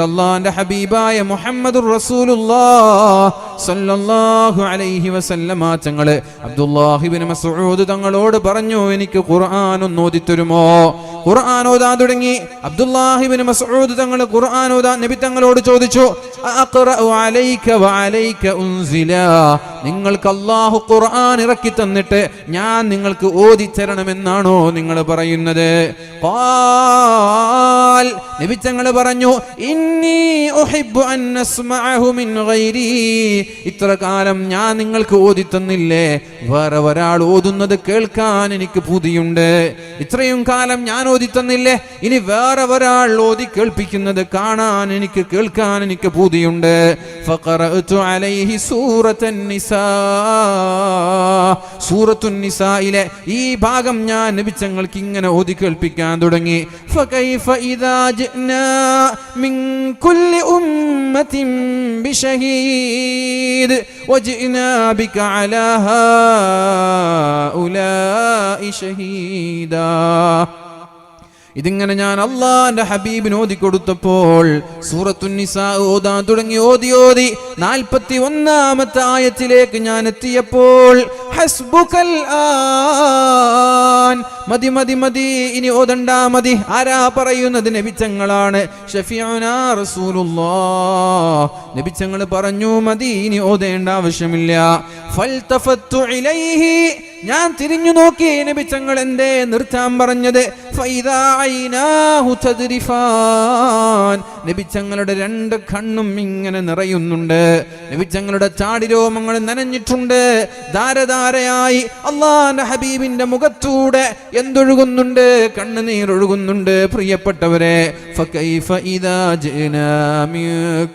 അല്ലാഹുവിന്റെ ഹബീബായ മുഹമ്മദുർ റസൂലുള്ളാഹ് സ്വല്ലല്ലാഹു അലൈഹി വസല്ലമ തങ്ങളെ അബ്ദുല്ലാഹ് ഇബ്നു മസ്ഊദ് തങ്ങളോട് പറഞ്ഞു, എനിക്ക് ഖുർആൻ ഒന്ന് ഓതി തരുമോ? ഖുർആൻ ഓതാൻ തുടങ്ങി. അബ്ദുല്ലാഹ് ഇബ്നു മസ്ഊദ് തങ്ങൾ ഖുർആൻ ഓതാൻ നബി തങ്ങളോട് ചോദിച്ചു, അഖറഉ അലൈക വഅലൈക ഉൻസില, നിങ്ങൾക്ക് അല്ലാഹു ഖുർആൻ ഇറക്കി തന്നിട്ട് ഞാൻ നിങ്ങൾക്ക് ഓതി തരണമെന്നാണോ നിങ്ങൾ പറയുന്നത്? ഖാൽ, നബി തങ്ങൾ പറഞ്ഞു, ഇന്നി ഉഹിബ്ബു അൻ അസ്മഅഹു മിൻ ഗൈരി, ഇത്ര കാലം ഞാൻ നിങ്ങൾക്ക് ഓതി തന്നില്ലേ, വേറെ ഒരാൾ ഓതുന്നത് കേൾക്കാൻ എനിക്ക് പൂതിയുണ്ട്. ഇത്രയും കാലം ഞാൻ ഓതി തന്നില്ലേ, ഇനി വേറെ ഒരാൾ ഓതി കേൾപ്പിക്കുന്നത് കാണാൻ എനിക്ക് കേൾക്കാൻ എനിക്ക് പൂതിയുണ്ട്. ഫഖറഅതു അലൈഹി സൂറത്തുൻ നിസാ, സൂറത്തുൻ നിസായിലെ ഈ ഭാഗം ഞാൻ നബി തങ്ങൾക്ക് ഇങ്ങനെ ഓതി കേൾപ്പിക്കാൻ തുടങ്ങി. ഫകൈഫ ഇദാ ജിനാ മിൻ കുല്ലി ഉമ്മത്തിൻ ബിശഹീദ് വജിനാ ബിക അലാ ഹൗലാഇ ഷഹീദാ. ഇതിങ്ങനെ ഞാൻ അള്ളാന്റെ ഹബീബിന് ഓതി കൊടുത്തപ്പോൾ സൂറത്തുൻ നിസാ ഓതാൻ തുടങ്ങി. ഓതി 41-ാമത്തെ ആയത്തിലേക്ക് ഞാൻ എത്തിയപ്പോൾ ഹസ്ബുകൽ ആൻ, മതി മതി മതി, ഇനി ഓതണ്ട മതി. ആരാ പറയുന്നത്? നബി തങ്ങളാണ്. ഷഫീഉനാ റസൂലുള്ളാഹ്, നബി തങ്ങൾ പറഞ്ഞു, മതി, ഇനി ഓതേണ്ട ആവശ്യമില്ല. ഫൽതഫത്തു ഇലൈഹി, ഞാൻ തിരിഞ്ഞു നോക്കി, നബി തങ്ങൾ എന്തേ നിർത്താൻ പറഞ്ഞത്? ഫൈദാ ഐനാഹു തദ്രിഫാൻ, നബി തങ്ങളുടെ രണ്ട് കണ്ണും ഇങ്ങനെ നിറയുന്നുണ്ട്. നബി തങ്ങളുടെ ചാടിരോമങ്ങൾ നനഞ്ഞിട്ടുണ്ട്. ധാരധാരയായി അല്ലാഹുവിന്റെ ഹബീബിന്റെ മുഖത്തൂടെ എന്തൊഴുകുന്നുണ്ട്? കണ്ണുനീരൊഴുകുന്നുണ്ട്. പ്രിയപ്പെട്ടവരെ, ഫകൈഫ ഇദാ ജിനാ മിൻ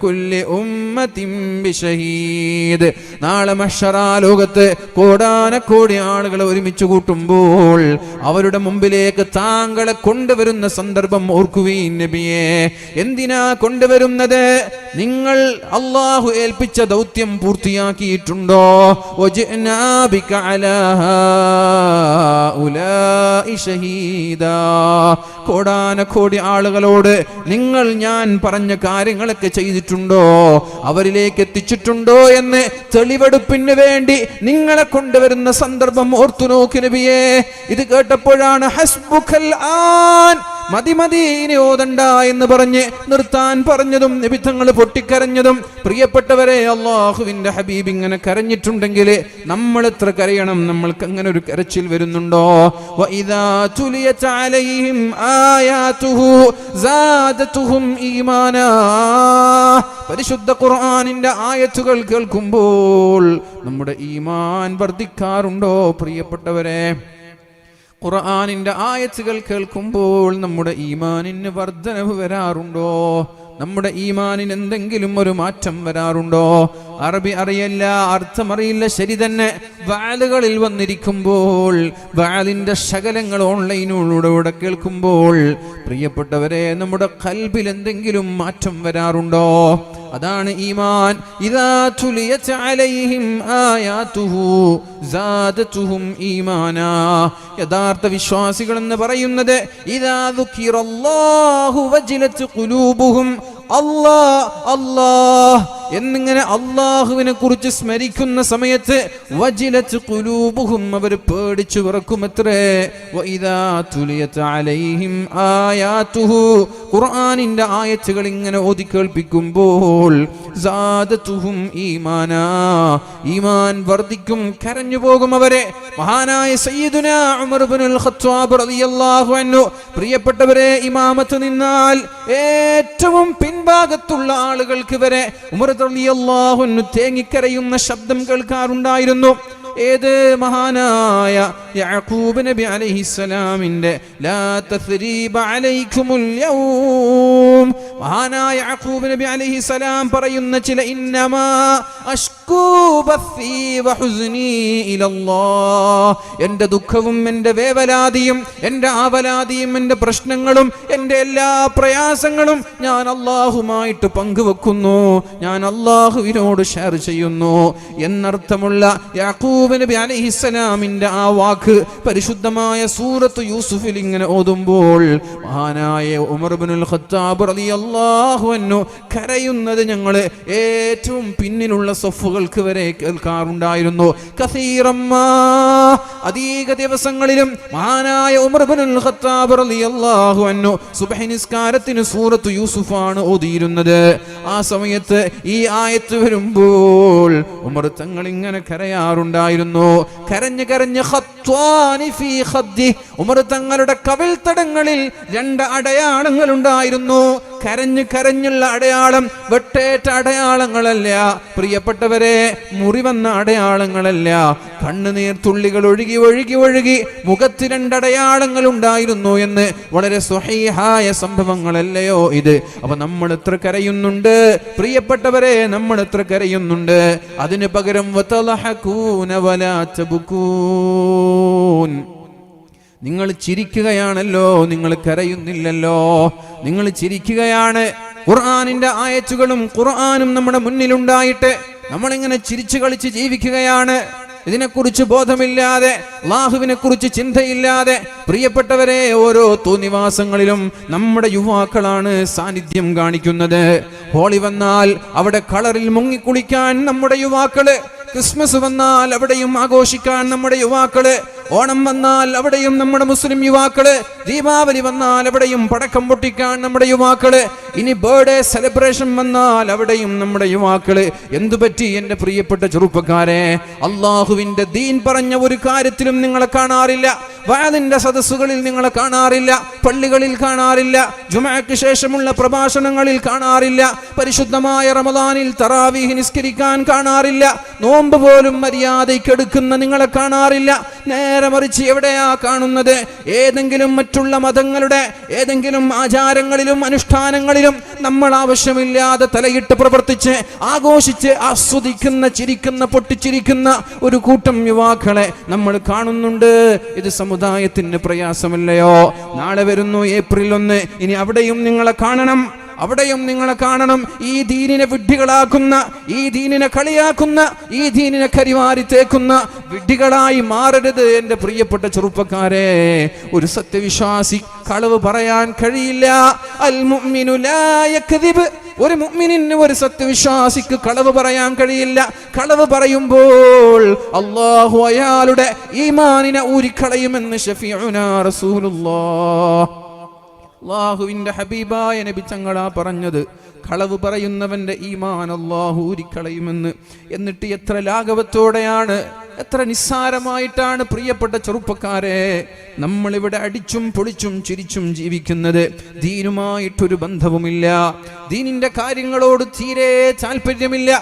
കുല്ലി ഉമ്മത്തിൻ ബിശഹീദ്, നാളെ മഹ്ശറാ ലോകത്ത് കോടാനക്കോടി ആളുകൾ ഒരുമിച്ച് കൂട്ടുമ്പോൾ അവരുടെ മുമ്പിലേക്ക് താങ്കളെ കൊണ്ടുവരുന്ന സന്ദർഭം ഓർക്കുവീൻ നബിയെ. എന്തിനാ കൊണ്ടുവരുന്നത്? നിങ്ങൾ അല്ലാഹു ഏൽപ്പിച്ച ദൗത്യം പൂർത്തിയാക്കിയിട്ടുണ്ടോ? വജിനാ ബിക അലാ ഹൗലാഇ ഷഹീദാ, കോടാനക്കോടി ആളുകളോട് നിങ്ങൾ ഞാൻ പറഞ്ഞ കാര്യങ്ങളൊക്കെ ചെയ്തിട്ടുണ്ടോ, അവരിലേക്ക് എത്തിച്ചിട്ടുണ്ടോ എന്ന് തെളിവെടുപ്പിന് വേണ്ടി നിങ്ങളെ കൊണ്ടുവരുന്ന സന്ദർഭം ഓർത്തു നോക്ക് നബിയെ. ഇത് കേട്ടപ്പോഴാണ് ഹസ്ബുകൽ ആൻ, മതി മതി, ഇനി ഓതണ്ട എന്ന് പറഞ്ഞ് നിർത്താൻ പറഞ്ഞതും നബി തങ്ങൾ പൊട്ടിക്കരഞ്ഞതും. പ്രിയപ്പെട്ടവരെ, അല്ലാഹുവിന്റെ ഹബീബ് ഇങ്ങനെ കരഞ്ഞിട്ടുണ്ടെങ്കിൽ നമ്മൾ എത്ര കരയണം? നമ്മൾക്ക് അങ്ങനെ ഒരു കരച്ചിൽ വരുന്നുണ്ടോ? വഇദാ തുലിയത് അലൈഹിം ആയാതുഹു സാദതുഹും ഈമാനാ, പരിശുദ്ധ ഖുർആനിന്റെ ആയത്തുകൾ കേൾക്കുമ്പോൾ നമ്മുടെ ഈമാൻ വർദ്ധിക്കാറുണ്ടോ? പ്രിയപ്പെട്ടവരെ, ഖുർആനിന്റെ ആയത്തുകൾ കേൾക്കുമ്പോൾ നമ്മുടെ ഈമാനിന് വർധനവ് വരാറുണ്ടോ? നമ്മുടെ ഈമാനിന് എന്തെങ്കിലും ഒരു മാറ്റം വരാറുണ്ടോ? അറബി അറിയില്ല, അർത്ഥം അറിയില്ല, ശരി തന്നെ. വാലുകളിൽ വന്നിരിക്കുമ്പോൾ, വാലിന്റെ ശകലങ്ങൾ ഓൺലൈനിലൂടെ കേൾക്കുമ്പോൾ, പ്രിയപ്പെട്ടവരെ, നമ്മുടെ ഖൽബിൽ എന്തെങ്കിലും മാറ്റം വരാറുണ്ടോ? അതാണ് ഈമാൻ. ഇദാ തുലിയത് അലൈഹിം ആയാതുഹു സാദതുഹും ഈമാനാ, യഥാർത്ഥ വിശ്വാസികൾ എന്ന് പറയുന്നത് ഇദാ ദുകിറല്ലാഹു വജിലത് ഖുലൂബുഹും, അല്ലാഹ് അല്ലാഹ് എന്നിങ്ങനെ അല്ലാഹുവിനെ കുറിച്ച് സ്മരിക്കുന്ന സമയത്ത് വജിലത് ഖുലൂബുഹും, അവർ പേടിച്ചു വിറക്കുമത്രേ. വഇദാ തുലിയത് അലൈഹിം ആയാതുഹു, ഖുർആനിന്റെ ആയത്തുകൾ ഇങ്ങനെ ഓതി കേൾപ്പിക്കുമ്പോൾ സാദതുഹും ഈമാനാ, ഈമാൻ വർദ്ധിക്കും, കരഞ്ഞു പോകും അവരെ. മഹാനായ സയ്യിദുനാ ഉമർ ഇബ്നുൽ ഖത്താബ് റളിയല്ലാഹു അൻഹു, പ്രിയപ്പെട്ടവരെ, ഇമാമത്ത് നിന്നാൽ ഏറ്റവും പിൻഭാഗത്തുള്ള ആളുകൾക്ക് വരെ ഉമർ റളിയല്ലാഹു അൻഹു തേങ്ങിക്കരയുന്ന ശബ്ദം കേൾക്കാറുണ്ടായിരുന്നു. ഏത്? മഹാനായ യാക്കൂബ് നബി അലൈഹിസ്സലാമിന്റെ ലാ തസ്രീബ അലൈക്കുമുൽ യൗം, മഹാനായ യാക്കൂബ് നബി അലൈഹിസ്സലാം പറയുന്ന ചില ഇന്നമാ അഷ്കൂ ബസ്സി വഹുസ്നി ഇലല്ലാഹ്, എൻ്റെ ദുഃഖവും എൻ്റെ വേവലാതിയും എൻ്റെ ആവലാതിയും എൻ്റെ പ്രശ്നങ്ങളും എൻ്റെ എല്ലാ പ്രയാസങ്ങളും ഞാൻ അല്ലാഹുമായിട്ട് പങ്കുവെക്കുന്നു, ഞാൻ അല്ലാഹുവിനോട് ഷെയർ ചെയ്യുന്നു എന്നർത്ഥമുള്ള യാക്കൂബ് യാക്കൂബ് നബി അലൈഹിസ്സലാമിന്റെ ആ വാക്ക് പരിശുദ്ധമായ സൂറത്ത് യൂസുഫിൽ ഇങ്ങനെ ഓതുമ്പോൾ മഹാനായ ഉമർ ഇബ്നുൽ ഖത്താബ് റളിയല്ലാഹു അൻഹു കരയുന്നത് ഞങ്ങൾ ഏറ്റവും പിന്നിലുള്ള സഫുകൾക്ക് വരെ കേൾക്കാറുണ്ടായിരുന്നു. കസീറമ്മാ, അധിക ദിവസങ്ങളിലും മഹാനായ ഉമർ ഇബ്നുൽ ഖത്താബ് റളിയല്ലാഹു അൻഹു സുബ്ഹി നിസ്കാരത്തിന് സൂറത്ത് യൂസുഫാണ് ഓതിയിരുന്നത്. ആ സമയത്ത് ഈ ആയത്ത് വരുമ്പോൾ ഉമർ തങ്ങൾ ഇങ്ങനെ കരയാറുണ്ടായിരുന്നു. കരഞ്ഞ് കരഞ്ഞ് ഖത്വാനി ഫീ ഖദ്ദി, ഉമർ തങ്ങളുടെ കവിൾത്തടങ്ങളിൽ 2 അടയാളങ്ങൾ ഉണ്ടായിരുന്നു. കരഞ്ഞ് കരഞ്ഞുള്ള അടയാളം, വെട്ടേറ്റ അടയാളങ്ങളല്ല പ്രിയപ്പെട്ടവരെ, മുറിവന്ന അടയാളങ്ങളല്ല. കണ്ണുനീർ തുള്ളികൾ ഒഴുകി ഒഴുകി ഒഴുകി മുഖത്ത് 2 അടയാളങ്ങൾ ഉണ്ടായിരുന്നു എന്ന് വളരെ സ്വഹീഹായ സംഭവങ്ങളല്ലയോ ഇത്? അപ്പൊ നമ്മൾ എത്ര കരയുന്നുണ്ട് പ്രിയപ്പെട്ടവരെ, നമ്മൾ എത്ര കരയുന്നുണ്ട്. അതിന് പകരം വതളഹകൂന വലാ തബ്കൂൻ, നിങ്ങൾ ചിരിക്കുകയാണല്ലോ, നിങ്ങൾ കരയുന്നില്ലല്ലോ. നിങ്ങൾ ചിരിക്കുകയാണ്. ഖുർആനിന്റെ ആയത്തുകളും ഖുർആനും നമ്മുടെ മുന്നിലുണ്ടായിട്ട് നമ്മളിങ്ങനെ ചിരിച്ചു കളിച്ച് ജീവിക്കുകയാണ്. ഇതിനെക്കുറിച്ച് ബോധമില്ലാതെ, അല്ലാഹുവിനെ കുറിച്ച് ചിന്തയില്ലാതെ. പ്രിയപ്പെട്ടവരെ, ഓരോ തോന്നിവാസങ്ങളിലും നമ്മുടെ യുവാക്കളാണ് സാന്നിധ്യം കാണിക്കുന്നത്. ഹോളി വന്നാൽ അവിടെ കളറിൽ മുങ്ങിക്കുളിക്കാൻ നമ്മുടെ യുവാക്കള്, ക്രിസ്മസ് വന്നാൽ അവിടെയും ആഘോഷിക്കാൻ നമ്മുടെ യുവാക്കള്, ഓണം വന്നാൽ അവിടെയും നമ്മുടെ മുസ്ലിം യുവാക്കള്, ദീപാവലി വന്നാൽ അവിടെയും പടക്കം പൊട്ടിക്കാൻ നമ്മുടെ യുവാക്കള്, ഇനി ബർത്ത്ഡേ സെലിബ്രേഷൻ വന്നാൽ അവിടെയും നമ്മുടെ യുവാക്കള്. എന്തുപറ്റി എൻ്റെ പ്രിയപ്പെട്ട ചെറുപ്പക്കാരെ? അള്ളാഹുവിന്റെ ദീൻ പറഞ്ഞ ഒരു കാര്യത്തിലും നിങ്ങളെ കാണാറില്ല. വഅദിന്റെ സദസ്സുകളിൽ നിങ്ങളെ കാണാറില്ല, പള്ളികളിൽ കാണാറില്ല, ജുമുഅക്ക് ശേഷമുള്ള പ്രഭാഷണങ്ങളിൽ കാണാറില്ല, പരിശുദ്ധമായ റമദാനിൽ തറാവീഹ് നിസ്കരിക്കാൻ കാണാറില്ല, നോമ്പ് പോലും മര്യാദയ്ക്ക് എടുക്കുന്ന നിങ്ങളെ കാണാറില്ല. നേരെ മറിച്ച് എവിടെയാ കാണുന്നത്? ഏതെങ്കിലും മറ്റുള്ള മതങ്ങളുടെ ഏതെങ്കിലും ആചാരങ്ങളിലും അനുഷ്ഠാനങ്ങളിലും നമ്മൾ ആവശ്യമില്ലാതെ തലയിട്ട് പ്രവർത്തിച്ച് ആഘോഷിച്ച് ആസ്വദിക്കുന്ന, ചിരിക്കുന്ന, പൊട്ടിച്ചിരിക്കുന്ന ഒരു കൂട്ടം യുവാക്കളെ നമ്മൾ കാണുന്നുണ്ട്. ഇത് സമുദായത്തിന് പ്രയാസമല്ലയോ? നാളെ വരുന്നു ഏപ്രിൽ 1, ഇനി അവിടെയും നിങ്ങളെ കാണണം, അവിടെയും നിങ്ങളെ കാണണം. ഈ ദീനിനെ വിഡ്ഢികളാക്കുന്ന, ഈ ദീനിനെ കളിയാക്കുന്ന, ഈ ദീനിനെ കരിവാരി തേക്കുന്ന വിഡ്ഢികളായി മാറരുത് എൻ്റെ പ്രിയപ്പെട്ട ചെറുപ്പക്കാരെ. ഒരു സത്യവിശ്വാസി കളവ് പറയാൻ കഴിയില്ല. അൽ മുഅ്മിനു ലാ യക്ദിബ്, ഒരു മുഅ്മിനിന്, ഒരു സത്യവിശ്വാസിക്ക് കളവ് പറയാൻ കഴിയില്ല. കളവ് പറയുമ്പോൾ അല്ലാഹു അയാളുടെ ഈമാനിനെ ഊരിക്കളയുമെന്ന് ശഫീഉനാ റസൂലുള്ളാഹ്, അല്ലാഹുവിന്റെ ഹബീബായ നബി തങ്ങളാ പറഞ്ഞത്. കളവ് പറയുന്നവന്റെ ഈമാൻ അല്ലാഹു ഊരിക്കളയുമെന്ന്. എന്നിട്ട് എത്ര ലാഘവത്തോടെയാണ്, എത്ര നിസ്സാരമായിട്ടാണ് പ്രിയപ്പെട്ട ചെറുപ്പക്കാരെ നമ്മളിവിടെ അടിച്ചും പൊളിച്ചും ചിരിച്ചും ജീവിക്കുന്നത്. ദീനുമായിട്ടൊരു ബന്ധവുമില്ല, ദീനിന്റെ കാര്യങ്ങളോട് തീരെ താല്പര്യമില്ല.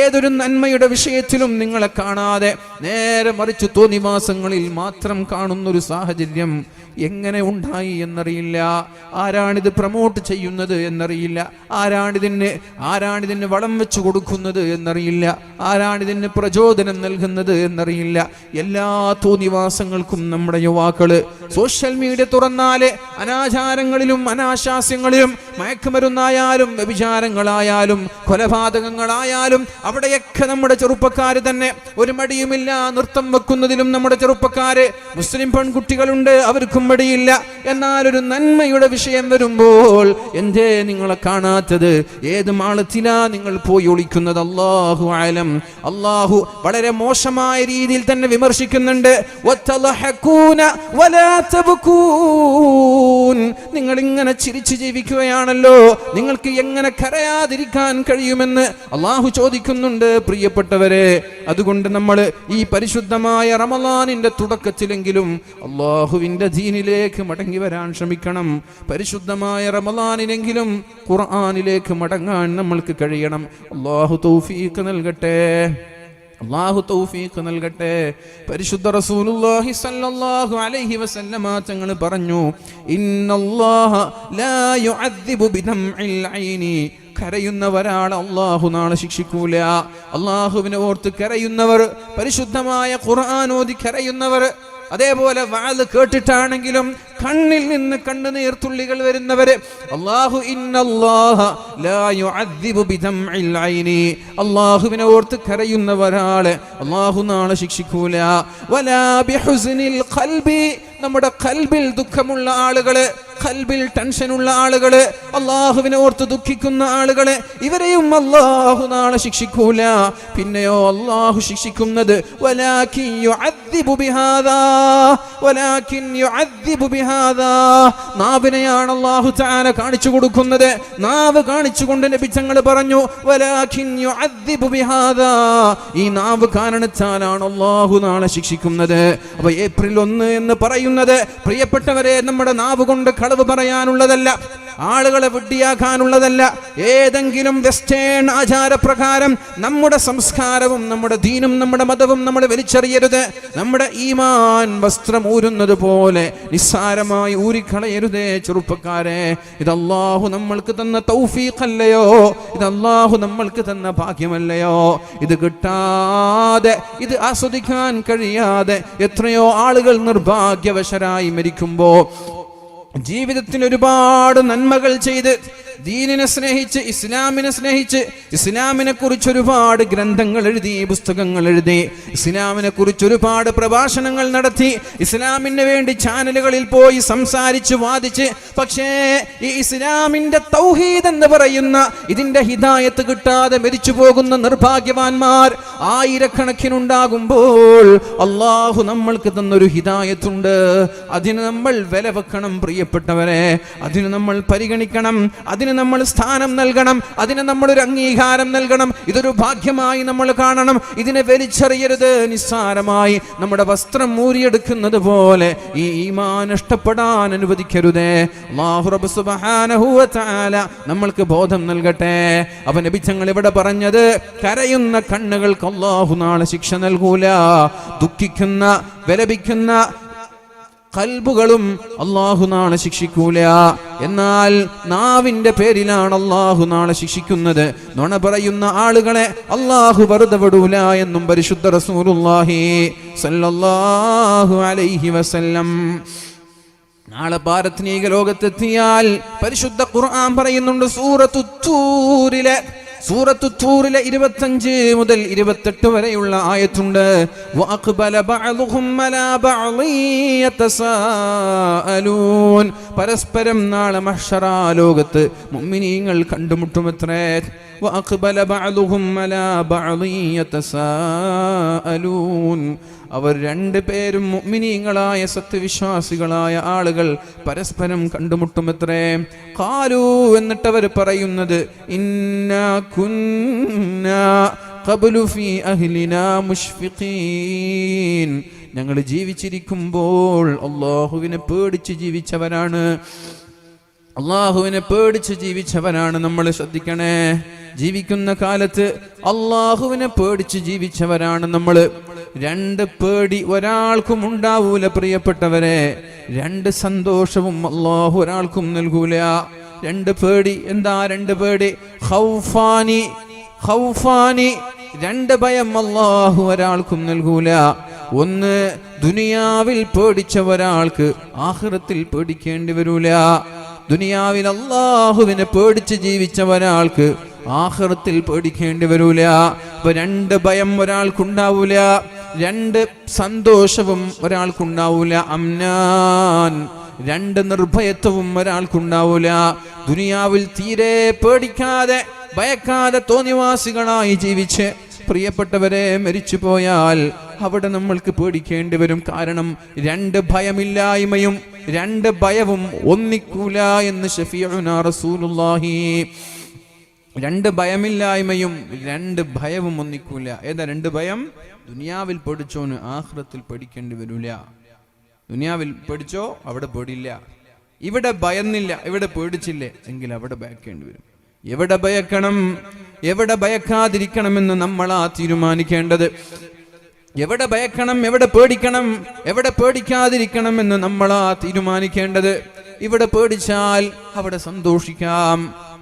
ഏതൊരു നന്മയുടെ വിഷയത്തിലും നിങ്ങളെ കാണാതെ നേരെ മറിച്ച് തോന്നിവാസങ്ങളിൽ മാത്രം കാണുന്നൊരു സാഹചര്യം എങ്ങനെ ഉണ്ടായി എന്നറിയില്ല. ആരാണിത് പ്രൊമോട്ട് ചെയ്യുന്നത് എന്നറിയില്ല. ആരാണിതിന് വളം വെച്ചു കൊടുക്കുന്നത് എന്നറിയില്ല. ആരാണിതിന് പ്രചോദനം നൽകുന്നത് എന്നറിയില്ല. എല്ലാ തോന്നിവാസങ്ങൾക്കും നമ്മുടെ യുവാക്കള് സോഷ്യൽ മീഡിയ തുറന്നാല് അനാചാരങ്ങളിലും അനാശാസ്യങ്ങളിലും, മയക്കുമരുന്നായാലും വ്യഭിചാരങ്ങളായാലും കൊലപാതകങ്ങളായാലും അവിടെയൊക്കെ നമ്മുടെ ചെറുപ്പക്കാര് തന്നെ. ഒരു മടിയുമില്ല നൃത്തം വെക്കുന്നതിലും നമ്മുടെ ചെറുപ്പക്കാര്. മുസ്ലിം പെൺകുട്ടികളുണ്ട്, അവർക്കും മടിയില്ല. എന്നാൽ ഒരു നന്മയുടെ വിഷയം വരുമ്പോൾ എന്തേ നിങ്ങളെ കാണാത്തത്? ഏത് മാളത്തിലാ നിങ്ങൾ പോയി ഒളിക്കുന്നത്? അല്ലാഹു അലം. അല്ലാഹു വളരെ മോശമായ രീതിയിൽ തന്നെ വിമർശിക്കുന്നുണ്ട്. നിങ്ങൾ ഇങ്ങനെ ചിരിച്ചു ജീവിക്കുകയാണല്ലോ, നിങ്ങൾക്ക് എങ്ങനെ കരയാതിരിക്കാൻ കഴിയുമെന്ന് അല്ലാഹു ചോദിക്കുന്നുണ്ട് പ്രിയപ്പെട്ടവരെ. അതുകൊണ്ട് നമ്മൾ ഈ പരിശുദ്ധമായ റമളാനിന്റെ തുടക്കത്തിലെങ്കിലും അല്ലാഹുവിന്റെ ദീനിലേക്ക് മടങ്ങി വരാൻ ശ്രമിക്കണം. പരിശുദ്ധമായ റമളാനിലെങ്കിലും ഖുർആനിലേക്ക് മടങ്ങാൻ നമ്മൾക്ക് കഴിയണം. അല്ലാഹു തൗഫീഖ് നൽകട്ടെ, അല്ലാഹു തൗഫീഖ് നൽകട്ടെ. പരിശുദ്ധ റസൂലുള്ളാഹി സ്വല്ലല്ലാഹു അലൈഹി വസല്ലമ തങ്ങൾ പറഞ്ഞു, ഇന്നല്ലാഹ ലാ യുഅദ്ദിബു ബിദംഇൽ ഐനി, കരയുന്നവരാണ് അല്ലാഹു നാളെ ശിക്ഷിക്കൂല. അല്ലാഹുവിനെ ഓർത്ത് കരയുന്നവർ, പരിശുദ്ധമായ ഖുർആൻ ഓതി കരയുന്നവർ, അതേപോലെ വാത് കേട്ടിട്ടാണെങ്കിലും കണ്ണിൽ നിന്ന് കണ്ണുനീർ തുള്ളികൾ വരുന്നവര് അല്ലാഹുവിനെ ഓർത്ത് കരയുന്ന ഒരാള് അല്ലാഹു നാളെ ശിക്ഷിക്കൂല. വലാ ബിഹുസ്നിൽ ഖൽബി, നമ്മുടെ ഖൽബിൽ ദുഃഖമുള്ള ആളുകള്, ഖൽബിൽ ടെൻഷനുള്ള ആളുകള്, അല്ലാഹുവിനെ ഓർത്ത് ദുഃഖിക്കുന്ന ആളുകളെ, ഇവരെയും അല്ലാഹു നാളെ ശിക്ഷിക്കൂല. പിന്നെയോ അല്ലാഹു ശിക്ഷിക്കുന്നത് വലാകിൻ യുഅദ്ദിബു ബിഹാദാ, വലാകിൻ യുഅദ്ദിബു ബിഹാദാ, നാവിനെയാണ് അല്ലാഹു തആല കാണിച്ചു കൊടുക്കുന്നത്. നാവ് കാണിച്ചുകൊണ്ട് നബി തങ്ങൾ പറഞ്ഞു വലാകിൻ യുഅദ്ദിബു ബിഹാദാ, ഈ നാവ് കാരണത്താലാണ് അല്ലാഹു നാളെ ശിക്ഷിക്കുന്നത്. അപ്പോൾ ഏപ്രിൽ 1 എന്ന് പറയുന്നത് പ്രിയപ്പെട്ടവരെ നമ്മുടെ നാവ് കൊണ്ട് കളവ് പറയാനുള്ളതല്ല, ആളുകളെ വിഡ്ഢിയാക്കാനുള്ളതല്ല. ഏതെങ്കിലും വെസ്റ്റേൺ ആചാരപ്രകാരം നമ്മുടെ സംസ്കാരവും നമ്മുടെ ദീനും നമ്മുടെ മതവും നമ്മൾ വലിച്ചെറിയരുത്. നമ്മുടെ ഈമാൻ വസ്ത്രം ഊരുന്നത് പോലെ നിസ്സാരമായി ഊരിക്കളയരുതേ ചെറുപ്പക്കാരെ. ഇത് അല്ലാഹു നമ്മൾക്ക് തന്ന തൗഫീഖല്ലയോ, ഇത് അല്ലാഹു നമ്മൾക്ക് തന്ന ഭാഗ്യമല്ലയോ? ഇത് കിട്ടാതെ, ഇത് ആസ്വദിക്കാൻ കഴിയാതെ എത്രയോ ആളുകൾ നിർഭാഗ്യവശരായി മരിക്കുമ്പോ ജീവിതത്തിൽ ഒരുപാട് നന്മകൾ ചെയ്ത് ദീനിനെ സ്നേഹിച്ച് ഇസ്ലാമിനെ സ്നേഹിച്ച് ഇസ്ലാമിനെ കുറിച്ച് ഒരുപാട് ഗ്രന്ഥങ്ങൾ എഴുതി, പുസ്തകങ്ങൾ എഴുതി, ഇസ്ലാമിനെ കുറിച്ച് ഒരുപാട് പ്രഭാഷണങ്ങൾ നടത്തി, ഇസ്ലാമിന് വേണ്ടി ചാനലുകളിൽ പോയി സംസാരിച്ച് വാദിച്ച്, പക്ഷേ ഈ ഇസ്ലാമിന്റെ തൗഹീദ് എന്ന് പറയുന്ന ഇതിന്റെ ഹിദായത്ത് കിട്ടാതെ മരിച്ചു പോകുന്ന നിർഭാഗ്യവാന്മാർ ആയിരക്കണക്കിനുണ്ടാകുമ്പോൾ അല്ലാഹു നമ്മൾക്ക് തന്നൊരു ഹിദായത്തുണ്ട്. അതിന് നമ്മൾ വില വെക്കണം പ്രിയപ്പെട്ടവരെ, അതിന് നമ്മൾ പരിഗണിക്കണം, അതിന് നമ്മൾ സ്ഥാനം നൽകണം, അതിന് നമ്മൾ ഒരു അംഗീകാരം നൽകണം. ഇതൊരു ഭാഗ്യമായി നമ്മൾ കാണണം. ഇതിനെ വലിച്ചെറിയരുത്. നിസ്സാരമായി നമ്മുടെ വസ്ത്രം മൂരിയെടുക്കുന്നത് പോലെ ഈ ഈമാൻ നഷ്ടപ്പെടാൻ അനുവദിക്കരുതേ. അല്ലാഹു റബ്ബ് സുബ്ഹാനഹു വ തആല നമ്മൾക്ക് ബോധം നൽകട്ടെ. അവൻ നബി തങ്ങൾ ഇവിടെ പറഞ്ഞത് കരയുന്ന കണ്ണുകൾക്ക് അല്ലാഹു നാളെ ശിക്ഷ നൽകൂല. ദുഃഖിക്കുന്ന വിലപിക്കുന്ന ഖൽബുകളും അല്ലാഹു നാളെ ശിക്ഷിക്കൂല. എന്നാൽ നാവിന്റെ പേരിലാണ് അല്ലാഹു നാളെ ശിക്ഷിക്കുന്നത്. നുണ പറയുന്ന ആളുകളെ അല്ലാഹു വെറുതെ വിടൂല എന്നും പരിശുദ്ധ റസൂലുള്ളാഹി സ്വല്ലല്ലാഹു അലൈഹി വസല്ലം. നാളെ പാരത്രിക ലോകത്തെത്തിയാൽ പരിശുദ്ധ ഖുർആൻ പറയുന്നുണ്ട്, സൂറത്തു തൂറിലെ 25 മുതൽ 28 വരെയുള്ള ആയത്തുണ്ട്. വഅഖ്ബല ബഅദുഹും അലാ ബഅളി യതസാഅലൂൻ, പരസ്പരം നാളെ മഹ്ശറ ലോകത്ത് മുഅ്മിനീങ്ങൾ കണ്ടുമുട്ടുമത്രേ. വഅഖ്ബല ബഅദുഹും അലാ ബഅളി യതസാഅലൂൻ, അവർ രണ്ടുപേരും മുഅ്മിനീങ്ങളായ സത്യവിശ്വാസികളായ ആളുകൾ പരസ്പരം കണ്ടുമുട്ടുമത്രേ. ഖാലൂ, എന്നിട്ട് അവർ പറയുന്നത് ഇന്നാ കുന്നാ ഖബ്ലു ഫീ അഹ്ലിനാ മുശ്ഫിഖീൻ, ഞങ്ങൾ ജീവിച്ചിരിക്കുമ്പോൾ അല്ലാഹുവിനെ പേടിച്ച് ജീവിച്ചവരാണ്, അല്ലാഹുവിനെ പേടിച്ച് ജീവിച്ചവരാണ് നമ്മൾ. ശ്രദ്ധിക്കണേ, ജീവിക്കുന്ന കാലത്ത് അല്ലാഹുവിനെ പേടിച്ച് ജീവിച്ചവരാണ് നമ്മൾ. രണ്ട് പേടി ഒരാൾക്കും ഉണ്ടാവൂല പ്രിയപ്പെട്ടവരെ, രണ്ട് സന്തോഷവും അല്ലാഹു ഒരാൾക്കും നൽകൂല. രണ്ട് പേടി. എന്താ രണ്ട് പേടി? ഖൗഫാനി, രണ്ട് ഭയം അല്ലാഹു ഒരാൾക്കും നൽകൂല. ഒന്ന്, ദുനിയാവിൽ പേടിച്ച ഒരാൾക്ക് ആഖിറത്തിൽ പേടിക്കേണ്ടി വരൂല. ദുനിയാവിൽ അല്ലാഹുവിനെ പേടിച്ച് ജീവിച്ച ഒരാൾക്ക് ആഖിറത്തിൽ പേടിക്കേണ്ടി വരൂല. അപ്പൊ രണ്ട് ഭയം ഒരാൾക്കുണ്ടാവൂല, രണ്ട് സന്തോഷവും ഒരാൾക്കുണ്ടാവൂല. അംനാൻ, രണ്ട് നിർഭയത്വവും ഒരാൾക്കുണ്ടാവൂല. ദുനിയാവിൽ തീരെ പേടിക്കാതെ ഭയക്കാതെ തോന്നിവാസികളായി ജീവിച്ച് പ്രിയപ്പെട്ടവരെ മരിച്ചു പോയാൽ അവിടെ നമ്മൾക്ക് പേടിക്കേണ്ടി വരും. കാരണം രണ്ട് ഭയമില്ലായ്മയും രണ്ട് ഭയവും ഒന്നിക്കൂല എന്ന് ശഫീഉനാ റസൂലുള്ളാഹി. രണ്ട് ഭയമില്ലായ്മയും രണ്ട് ഭയവും ഒന്നിക്കൂല. ഏതാ രണ്ട് ഭയം? ദുനിയാവിൽ പേടിച്ചോന് ആഖിറത്തിൽ പേടിക്കേണ്ടി വരൂല. ദുനിയാവിൽ പേടിച്ചോ അവിടെ പേടില്ല. ഇവിടെ ഭയന്നില്ല, ഇവിടെ പേടിച്ചില്ലേ എങ്കിൽ അവിടെ ഭയക്കേണ്ടി വരും. എവിടെ ഭയക്കണം, എവിടെ ഭയക്കാതിരിക്കണമെന്ന് നമ്മളാ തീരുമാനിക്കേണ്ടത്. എവിടെ ഭയക്കണം, എവിടെ പേടിക്കണം, എവിടെ പേടിക്കാതിരിക്കണം എന്ന് നമ്മളാ തീരുമാനിക്കേണ്ടത്. ഇവിടെ പേടിച്ചാൽ അവിടെ സന്തോഷിക്കാം,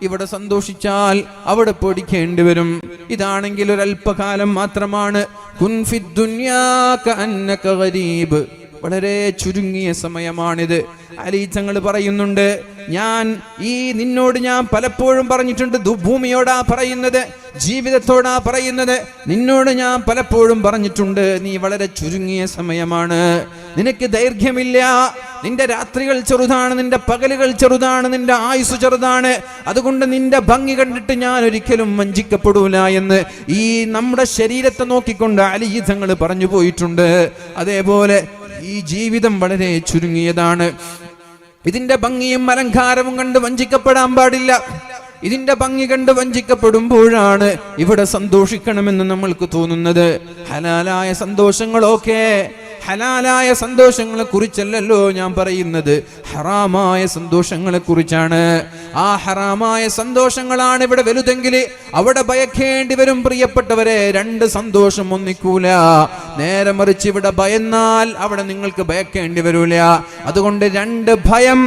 ഇവിടെ സന്തോഷിച്ചാൽ അവിടെ പേടിക്കേണ്ടി വരും. ഇതാണെങ്കിൽ ഒരല്പകാലം മാത്രമാണ്. കുൻ ഫിദ് ദുനിയാ കഅന്നക ഗരീബ് വളരെ ചുരുങ്ങിയ സമയമാണിത്. അലി തങ്ങൾ പറയുന്നുണ്ട്, നിന്നോട് ഞാൻ പലപ്പോഴും പറഞ്ഞിട്ടുണ്ട്, ഭൂമിയോടാ പറയുന്നത്, ജീവിതത്തോടാ പറയുന്നത്, നിന്നോട് ഞാൻ പലപ്പോഴും പറഞ്ഞിട്ടുണ്ട്, നീ വളരെ ചുരുങ്ങിയ സമയമാണ്, നിനക്ക് ദൈർഘ്യമില്ല, നിന്റെ രാത്രികൾ ചെറുതാണ്, നിന്റെ പകലുകൾ ചെറുതാണ്, നിന്റെ ആയുസ് ചെറുതാണ്, അതുകൊണ്ട് നിന്റെ ഭംഗി കണ്ടിട്ട് ഞാൻ ഒരിക്കലും വഞ്ചിക്കപ്പെടൂല എന്ന് ഈ നമ്മുടെ ശരീരത്തെ നോക്കിക്കൊണ്ട് അലി തങ്ങൾ പറഞ്ഞു പോയിട്ടുണ്ട്. അതേപോലെ ഈ ജീവിതം വളരെ ചുരുങ്ങിയതാണ്. ഇതിന്റെ ഭംഗിയും അലങ്കാരവും കണ്ട് വഞ്ചിക്കപ്പെടാൻ പാടില്ല. ഇതിന്റെ ഭംഗി കണ്ട് വഞ്ചിക്കപ്പെടുമ്പോഴാണ് ഇവിടെ സന്തോഷിക്കണമെന്ന് നമ്മൾക്ക് തോന്നുന്നത്. ഹലാലായ സന്തോഷങ്ങളൊക്കെ ഹലാലായ സന്തോഷങ്ങളെ കുറിച്ചല്ലല്ലോ ഞാൻ പറയുന്നത്, ഹറാമായ സന്തോഷങ്ങളെ കുറിച്ചാണ്. ആ ഹറാമായ സന്തോഷങ്ങളാണ് ഇവിടെ വലുതെങ്കിൽ അവിടെ ഭയക്കേണ്ടി വരും പ്രിയപ്പെട്ടവരെ. രണ്ട് സന്തോഷം ഒന്നിക്കൂല. നേരെ മറിച്ച് ഇവിടെ ഭയന്നാൽ അവിടെ നിങ്ങൾക്ക് ഭയക്കേണ്ടി വരൂല. അതുകൊണ്ട് രണ്ട് ഭയം,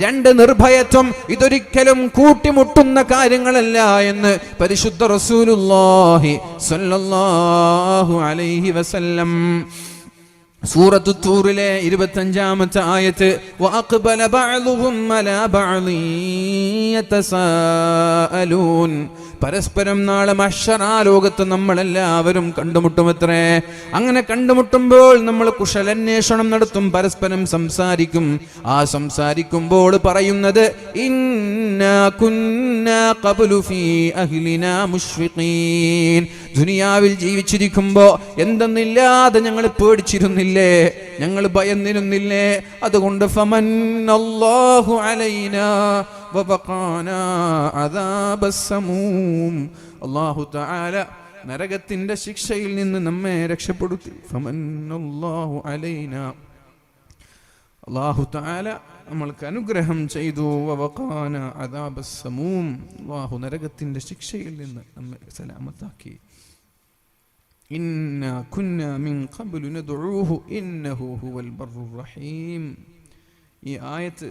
രണ്ട് നിർഭയത്വം ഇതൊരിക്കലും കൂട്ടിമുട്ടുന്ന കാര്യങ്ങളല്ല എന്ന് പരിശുദ്ധ റസൂലുള്ളാഹി സ്വല്ലല്ലാഹു അലൈഹി വസല്ലം സൂറത്തു തൂറിലെ 25-ാമത്തെ ആയത്ത്, വഅഖ്ബല ബഅ്ളുഹും അലാ ബഅ്ളി യതസാഅലൂൻ, പരസ്പരം നാളെ മഹ്ശറാലോകത്ത് നമ്മളെല്ലാവരും കണ്ടുമുട്ടുമത്രേ. അങ്ങനെ കണ്ടുമുട്ടുമ്പോൾ നമ്മൾ കുശലന്വേഷണം നടത്തും, പരസ്പരം സംസാരിക്കും. ആ സംസാരിക്കുമ്പോൾ പറയുന്നത്, ഇന്നാ കുന്നാ ഖബ്ലു ഫീ അഹ്ലിനാ മുശ്ഫിഖീൻ, ദുനിയാവിൽ ജീവിച്ചിരിക്കുമ്പോ എന്തെന്നില്ലാതെ ഞങ്ങൾ പേടിച്ചിരുന്നില്ലേ, ഞങ്ങൾ ഭയന്നിരുന്നില്ലേ, അതുകൊണ്ട് ഫമന്നല്ലാഹു അലൈനാ വബഖാനാ അദാബസ്സമൂം, അല്ലാഹു തആല നരകത്തിന്റെ ശിക്ഷയിൽ നിന്ന് നമ്മെ രക്ഷപ്പെടുത്തി. ഫമന്നല്ലാഹു അലൈനാ, അല്ലാഹു തആല നമ്മൾക്ക് അനുഗ്രഹം ചെയ്തു. വബഖാനാ അദാബസ്സമൂം, അല്ലാഹു നരകത്തിന്റെ ശിക്ഷയിൽ നിന്ന് നമ്മെ സലാമത്താക്കി. ഇന്നാ കുന്നാ മിൻ ഖബ്ലു നദ്ഉഹു ഇന്നഹു ഹുവൽ ബർറുർ റഹീം. ഈ ആയത്ത്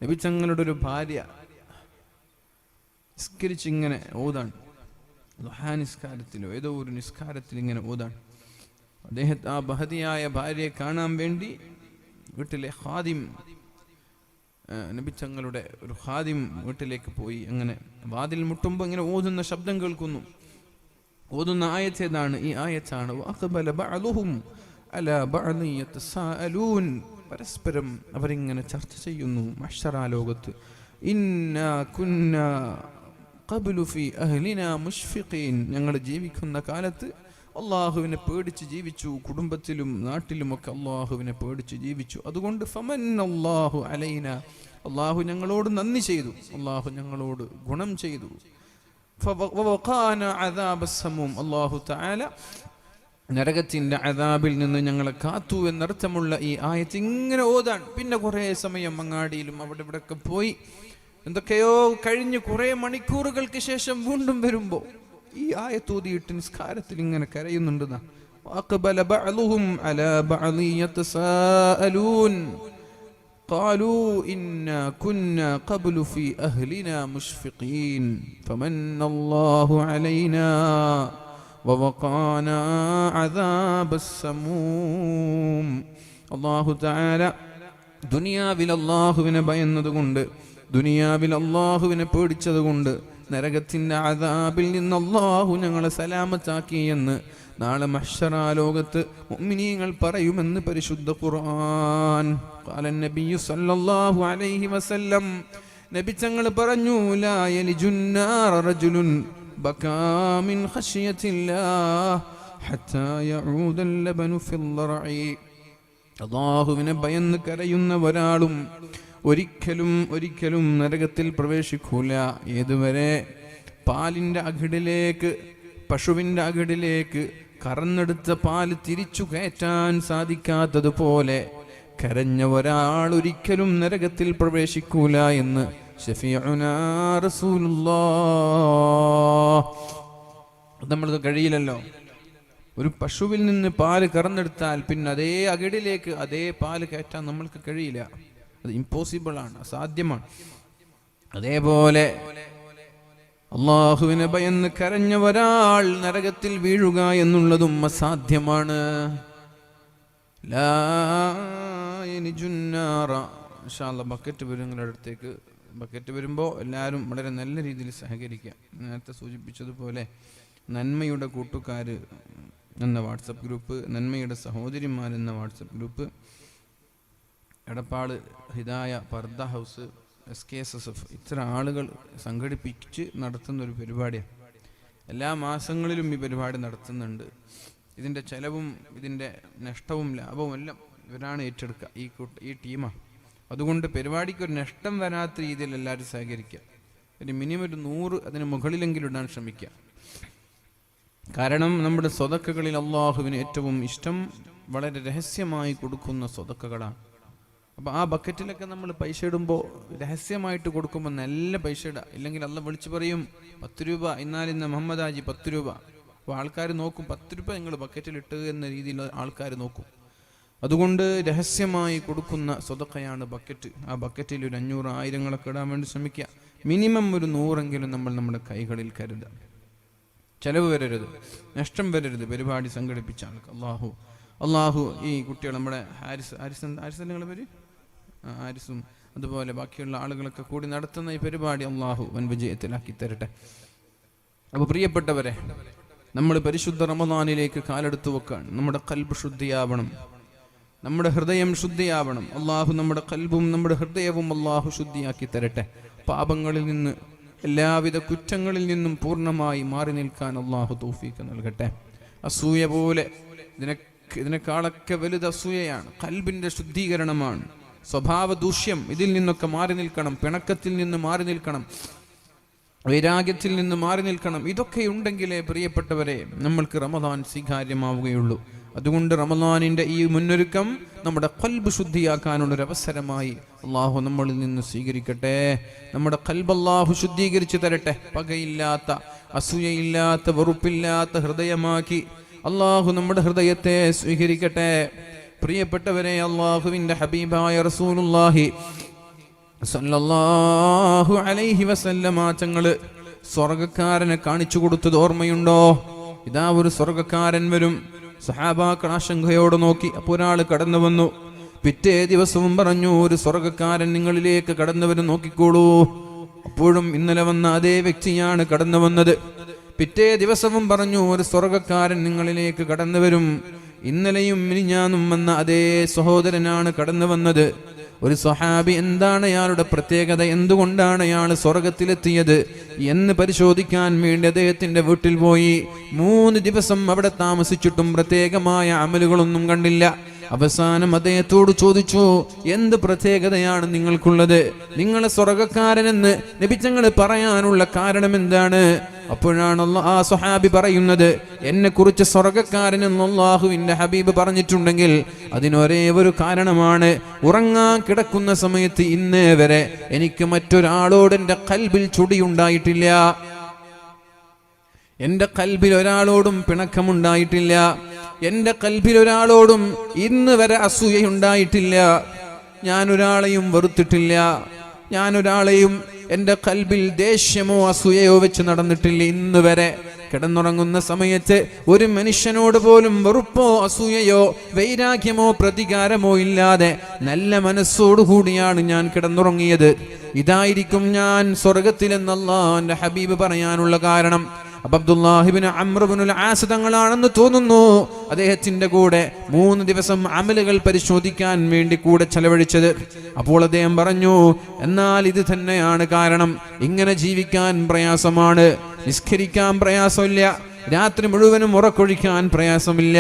നബി തങ്ങളുടെ ഒരു ഭാര്യ നിസ്കരിച്ചിങ്ങനെ ഓതാണ്, ദുഹാ നിസ്കാരത്തിലോ ഏതോ ഒരു നിസ്കാരത്തിൽ ഇങ്ങനെ ഓതാണ്. അദ്ദേഹത്തെ ആ ബഹദിയായ ഭാര്യയെ കാണാൻ വേണ്ടി വീട്ടിലെ ഖാദിം, നബി തങ്ങളുടെ ഒരു ഖാദിം വീട്ടിലേക്ക് പോയി. അങ്ങനെ വാതിൽ മുട്ടുമ്പോൾ ഇങ്ങനെ ഓതുന്ന ശബ്ദം കേൾക്കുന്നു. ഓതുന്ന ആയത്ത് ഏതാണ്? ഈ ആയത്താണ്, വഅഖ്ബല ബഅ്ളുഹും അലാ ബഅ്ളി യതസാഅലൂൻ, പരസ്പരം അവരിങ്ങനെ ചർച്ച ചെയ്യുന്നു മഹ്ശറാലോകത്ത്. ഇന്നാ കുന്നാ ഖബ്ലു ഫീ അഹ്ലിനാ മുശ്ഫിഖീൻ, ഞങ്ങൾ ജീവിക്കുന്ന കാലത്ത് അല്ലാഹുവിനെ പേടിച്ച് ജീവിച്ചു, കുടുംബത്തിലും നാട്ടിലുമൊക്കെ അല്ലാഹുവിനെ പേടിച്ച് ജീവിച്ചു. അതുകൊണ്ട് ഫമന്നല്ലാഹു അലൈനാ, അല്ലാഹു ഞങ്ങളോട് നന്ദി ചെയ്തു, അല്ലാഹു ഞങ്ങളോട് ഗുണം ചെയ്തു. ഫവഖാന അദാബസ്സമൂം, അല്ലാഹു തആല നരകത്തിന്റെ അദാബിൽ നിന്ന് ഞങ്ങളെ കാത്തു എന്നർത്ഥമുള്ള ഈ ആയത്ത് ഇങ്ങനെ ഓതാൻ. പിന്നെ കുറേ സമയം അങ്ങാടിയിലും അവിടെ ഇവിടെയൊക്കെ പോയി എന്തൊക്കെയോ കഴിഞ്ഞ് കുറേ മണിക്കൂറുകൾക്ക് ശേഷം വീണ്ടും വരുമ്പോൾ ഈ ആയത്ത് ഓതിയിട്ട് നിസ്കാരത്തിൽ ഇങ്ങനെ കരയുന്നുണ്ടെന്ന. വഅഖ്ബല ബഅ്ളുഹും അലാ ബഅ്ളി യതസാഅലൂൻ قالوا إنا كنا قبل في أهلنا مشفقين فمن الله علينا ووقانا عذاب السموم. അല്ലാഹു തആല ദുനിയാവിൽ അല്ലാഹുവിനെ ഭയന്നതുകൊണ്ട്, ദുനിയാവിൽ അല്ലാഹുവിനെ പേടിച്ചതുകൊണ്ട് നരകത്തിന്റെ അദാബിൽ നിന്ന് അല്ലാഹു ഞങ്ങളെ സലാമത്താക്കി എന്ന് നാളെ മഹ്ശറാലോകത്ത് മുഅ്മിനീങ്ങൾ പറയുമെന്ന് പരിശുദ്ധ ഖുർആൻ. ഖാല നബിയു സല്ലല്ലാഹു അലൈഹി വസല്ലം, നബി തങ്ങൾ പറഞ്ഞു, ലാ യലിജുന്നാറ റജുലുൻ ബകാ മിൻ ഖശിയത്തില്ലാഹ് ഹത്താ യഊദൽ ലബനു ഫിൽ റഅഇ, അല്ലാഹുവിനെ ഭയന്ന് കരയുന്ന ഒരാളും ഒരിക്കലും നരകത്തിൽ പ്രവേശിക്കൂല. ഏതുവരെ പാലിന്റെ അകിടിലേക്ക്, പശുവിന്റെ അകിടിലേക്ക് കറന്നെടുത്ത പാല് തിരിച്ചു കയറ്റാൻ സാധിക്കാത്തതുപോലെ കരഞ്ഞ ഒരാൾ ഒരിക്കലും നരകത്തിൽ പ്രവേശിക്കൂല എന്ന് ശഫീഉനാ റസൂലുള്ളാഹ്. നമ്മൾക്ക് കഴിയില്ലല്ലോ, ഒരു പശുവിൽ നിന്ന് പാല് കറന്നെടുത്താൽ പിന്നെ അതേ അകിടിലേക്ക് അതേ പാല് കയറ്റാൻ നമ്മൾക്ക് കഴിയില്ല. അത് ഇമ്പോസിബിൾ ആണ്, അസാധ്യമാണ്. അതേപോലെ അള്ളാഹുവിനെ ഭയന്ന് കരഞ്ഞ ഒരാൾ നരകത്തിൽ വീഴുക എന്നുള്ളതും അസാധ്യമാണ്. ബക്കറ്റ് വരും നിങ്ങളുടെ അടുത്തേക്ക്. ബക്കറ്റ് വരുമ്പോൾ എല്ലാവരും വളരെ നല്ല രീതിയിൽ സഹകരിക്കുക. നേരത്തെ സൂചിപ്പിച്ചതുപോലെ നന്മയുടെ കൂട്ടുകാർ എന്ന വാട്സപ്പ് ഗ്രൂപ്പ്, നന്മയുടെ സഹോദരിമാരെന്ന WhatsApp group, Edappad Hidaya പർദ house, SKSSF, ഇത്തരം ആളുകൾ സംഘടിപ്പിച്ച് നടത്തുന്നൊരു പരിപാടിയാണ്. എല്ലാ മാസങ്ങളിലും ഈ പരിപാടി നടത്തുന്നുണ്ട്. ഇതിൻ്റെ ചെലവും ഇതിൻ്റെ നഷ്ടവും ലാഭവും എല്ലാം ഇവരാണ് ഏറ്റെടുക്കുക, ഈ ടീമാണ്. അതുകൊണ്ട് പരിപാടിക്ക് ഒരു നഷ്ടം വരാത്ത രീതിയിൽ എല്ലാവരും സഹകരിക്കുക. ഒരു മിനിമം ഒരു 100 അതിന് മുകളിലെങ്കിലും ഇടാൻ ശ്രമിക്കുക. കാരണം നമ്മുടെ സ്വതക്കകളിൽ അള്ളാഹുവിന് ഏറ്റവും ഇഷ്ടം വളരെ രഹസ്യമായി കൊടുക്കുന്ന സ്വതക്കകളാണ്. അപ്പോൾ ആ ബക്കറ്റിലൊക്കെ നമ്മൾ പൈസ ഇടുമ്പോൾ രഹസ്യമായിട്ട് കൊടുക്കുമ്പോൾ നല്ല പൈസ ഇടുക. ഇല്ലെങ്കിൽ അള്ളാഹ് വിളിച്ചു പറയും 10 രൂപ, ഇന്നാലിന്ന് മുഹമ്മദ് ഹാജി 10 രൂപ. അപ്പോൾ ആൾക്കാർ നോക്കും, 10 രൂപ നിങ്ങൾ ബക്കറ്റിലിട്ട് എന്ന രീതിയിൽ ആൾക്കാർ നോക്കും. അതുകൊണ്ട് രഹസ്യമായി കൊടുക്കുന്ന സ്വതക്കയാണ് ബക്കറ്റ്. ആ ബക്കറ്റിൽ ഒരു 500, 1000 ഇടാൻ വേണ്ടി ശ്രമിക്കുക. മിനിമം ഒരു 100 നമ്മൾ നമ്മുടെ കൈകളിൽ കരുതുക. ചെലവ് വരരുത്, നഷ്ടം വരരുത്. പരിപാടി സംഘടിപ്പിച്ച ആൾക്ക് അള്ളാഹു ഈ കുട്ടികൾ, നമ്മുടെ ഹാരിസ് നിങ്ങളുടെ പേര് ഹാരിസും അതുപോലെ ബാക്കിയുള്ള ആളുകളൊക്കെ കൂടി നടത്തുന്ന ഈ പരിപാടി അള്ളാഹു വൻ വിജയത്തിലാക്കി തരട്ടെ. അപ്പോൾ പ്രിയപ്പെട്ടവരെ, നമ്മൾ പരിശുദ്ധ റമദാനിലേക്ക് കാലെടുത്തു വെക്കാൻ നമ്മുടെ ഖൽബ് ശുദ്ധിയാവണം, നമ്മുടെ ഹൃദയം ശുദ്ധിയാവണം. അള്ളാഹു നമ്മുടെ ഖൽബും നമ്മുടെ ഹൃദയവും അള്ളാഹു ശുദ്ധിയാക്കി തരട്ടെ. പാപങ്ങളിൽ നിന്ന്, എല്ലാവിധ കുറ്റങ്ങളിൽ നിന്നും പൂർണ്ണമായി മാറി നിൽക്കാൻ അള്ളാഹു തൗഫീഖ് നൽകട്ടെ. അസൂയ പോലെ ഇതിനേക്കാളൊക്കെ വലുത് അസൂയയാണ്, ഖൽബിന്റെ ശുദ്ധീകരണമാണ്. സ്വഭാവ ദൂഷ്യം, ഇതിൽ നിന്നൊക്കെ മാറി നിൽക്കണം. പിണക്കത്തിൽ നിന്ന് മാറി നിൽക്കണം, വൈരാഗ്യത്തിൽ നിന്ന് മാറി നിൽക്കണം. ഇതൊക്കെ ഉണ്ടെങ്കിലേ പ്രിയപ്പെട്ടവരെ നമ്മൾക്ക് റമദാൻ സ്വീകാര്യമാവുകയുള്ളൂ. അതുകൊണ്ട് റമദാനിന്റെ ഈ മുന്നൊരുക്കം നമ്മുടെ ഖൽബ് ശുദ്ധിയാക്കാനുള്ളൊരു അവസരമായി അള്ളാഹു നമ്മളിൽ നിന്ന് സ്വീകരിക്കട്ടെ. നമ്മുടെ ഖൽബ് അള്ളാഹു ശുദ്ധീകരിച്ചു തരട്ടെ. പകയില്ലാത്ത, അസൂയയില്ലാത്ത, വെറുപ്പില്ലാത്ത ഹൃദയമാക്കി അള്ളാഹു നമ്മുടെ ഹൃദയത്തെ സ്വീകരിക്കട്ടെ. പ്രിയപ്പെട്ടവരെ, അള്ളാഹുവിന്റെ ഹബീബായ റസൂലുള്ളാഹി സല്ലല്ലാഹു അലൈഹി വസല്ലമ തങ്ങള് സ്വർഗ്ഗക്കാരനെ കാണിച്ചു കൊടുത്തത് ഓർമ്മയുണ്ടോ? ഇതാ ഒരു സ്വർഗ്ഗക്കാരൻ വരും. സഹാബാക്കൾ ആശങ്കയോടെ നോക്കി. അപ്പോൾ ഒരാൾ കടന്നു വന്നു. പിറ്റേ ദിവസവും പറഞ്ഞു, ഒരു സ്വർഗ്ഗക്കാരൻ നിങ്ങളിലേക്ക് കടന്നു വരും, നോക്കിക്കോളൂ. അപ്പോഴും ഇന്നലെ വന്ന അതേ വ്യക്തിയാണ് കടന്നു വന്നത്. പിറ്റേ ദിവസവും പറഞ്ഞു, ഒരു സ്വർഗ്ഗക്കാരൻ നിങ്ങളിലേക്ക് കടന്നു വരും. ഇന്നലെയും മിനിഞ്ഞാന്നും വന്ന അതേ സഹോദരനാണ് കടന്നു വന്നത്. ഒരു സ്വഹാബി എന്താണ് അയാളുടെ പ്രത്യേകത, എന്തുകൊണ്ടാണ് അയാൾ സ്വർഗത്തിലെത്തിയത് എന്ന് പരിശോധിക്കാൻ വേണ്ടി അദ്ദേഹത്തിന്റെ വീട്ടിൽ പോയി. 3 ദിവസം അവിടെ താമസിച്ചിട്ടും പ്രത്യേകമായ അമലുകളൊന്നും കണ്ടില്ല. അവസാനം അദ്ദേഹത്തോട് ചോദിച്ചു, എന്ത് പ്രത്യേകതയാണ് നിങ്ങൾക്കുള്ളത്? നിങ്ങളെ സ്വർഗക്കാരനെന്ന് നബി തങ്ങൾ പറയാനുള്ള കാരണം എന്താണ്? അപ്പോഴാണ് ആ സ്വഹാബി പറയുന്നത്, എന്നെ കുറിച്ച് സ്വർഗക്കാരൻ എന്ന് അല്ലാഹുവിന്റെ ഹബീബ് പറഞ്ഞിട്ടുണ്ടെങ്കിൽ അതിനൊരേ ഒരു കാരണമാണ്. ഉറങ്ങാൻ കിടക്കുന്ന സമയത്ത് ഇന്നേ വരെ എനിക്ക് മറ്റൊരാളോട് എൻ്റെ ഖൽബിൽ ചുടിയുണ്ടായിട്ടില്ല. എൻ്റെ ഖൽബിൽ ഒരാളോടും പിണക്കമുണ്ടായിട്ടില്ല. എൻ്റെ ഖൽബിൽ ഒരാളോടും ഇന്ന് വരെ അസൂയയുണ്ടായിട്ടില്ല. ഞാനൊരാളെയും വെറുത്തിട്ടില്ല. ഞാനൊരാളെയും എൻ്റെ ഖൽബിൽ ദേഷ്യമോ അസൂയയോ വെച്ച് നടന്നിട്ടില്ല. ഇന്ന് വരെ കിടന്നുറങ്ങുന്ന സമയത്ത് ഒരു മനുഷ്യനോട് പോലും വെറുപ്പോ അസൂയയോ വൈരാഗ്യമോ പ്രതികാരമോ ഇല്ലാതെ നല്ല മനസ്സോടുകൂടിയാണ് ഞാൻ കിടന്നുറങ്ങിയത്. ഇതായിരിക്കും ഞാൻ സ്വർഗത്തിലെന്ന് അല്ലാഹുവിന്റെ ഹബീബ് പറയാനുള്ള കാരണം. അബ്ദുല്ലാഹി ഇബ്നു അംർ ഇബ്നുൽ ആസ് തങ്ങളാണെന്ന് തോന്നുന്നു അദ്ദേഹത്തിന്റെ കൂടെ 3 ദിവസം അമലുകൾ പരിശോധിക്കാൻ വേണ്ടി കൂടെ ചെലവഴിച്ചത്. അപ്പോൾ അദ്ദേഹം പറഞ്ഞു, എന്നാൽ ഇത് തന്നെയാണ് കാരണം. ഇങ്ങനെ ജീവിക്കാൻ പ്രയാസമാണ്, നിസ്കരിക്കാൻ പ്രയാസമില്ല, രാത്രി മുഴുവനും ഉറക്കൊഴിക്കാൻ പ്രയാസമില്ല,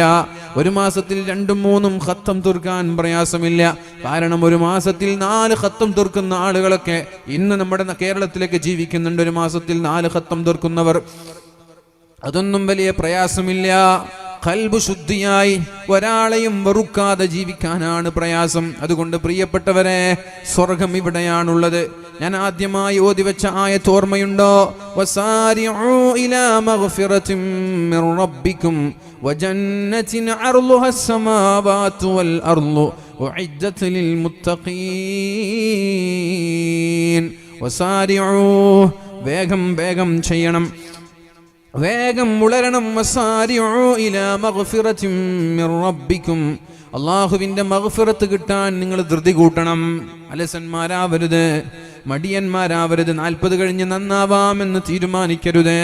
ഒരു മാസത്തിൽ 2-3 ഖത്തം തീർക്കാൻ പ്രയാസമില്ല. കാരണം ഒരു മാസത്തിൽ 4 ഖത്തം തീർക്കുന്ന ആളുകളൊക്കെ ഇന്ന് നമ്മുടെ കേരളത്തിലേക്ക് ജീവിക്കുന്നുണ്ട്. ഒരു മാസത്തിൽ 4 ഖത്തം തീർക്കുന്നവർ, അതൊന്നും വലിയ പ്രയാസമില്ല. ഖൽബ് ശുദ്ധിയായി ഒരാളെയും വെറുക്കാതെ ജീവിക്കാനാണ് പ്രയാസം. അതുകൊണ്ട് പ്രിയപ്പെട്ടവരെ, സ്വർഗം ഇവിടെയാണുള്ളത്. ഞാൻ ആദ്യമായി ഓതി വെച്ച ആയത്ത് ഓർമ്മയുണ്ടോ? വസാരിഉ ഇലാ മഗ്ഫിറതിൻ മിർ റബ്ബിക്കും വജന്നതിൻ അർളുഹാ അസ്സമാവാതു വൽ അർളു ഉഇദ്ദത് ലിൽ മുത്തഖീൻ. വസാരിഉ, വേഗം വേഗം ചെയ്യണം. വേഗം ഉളരണം. വസാരിഉ ഇലാ മഗ്ഫിറത്തിൻ മിർ റബ്ബിക്കും, അല്ലാഹുവിന്റെ മഗ്ഫിറത്ത് കിട്ടാൻ നിങ്ങൾ ധൃതി കൂട്ടണം. അലസന്മാരാവരുത്, മടിയന്മാരാവരുത്. 40 കഴിഞ്ഞ് നന്നാവാമെന്ന് തീരുമാനിക്കരുത്.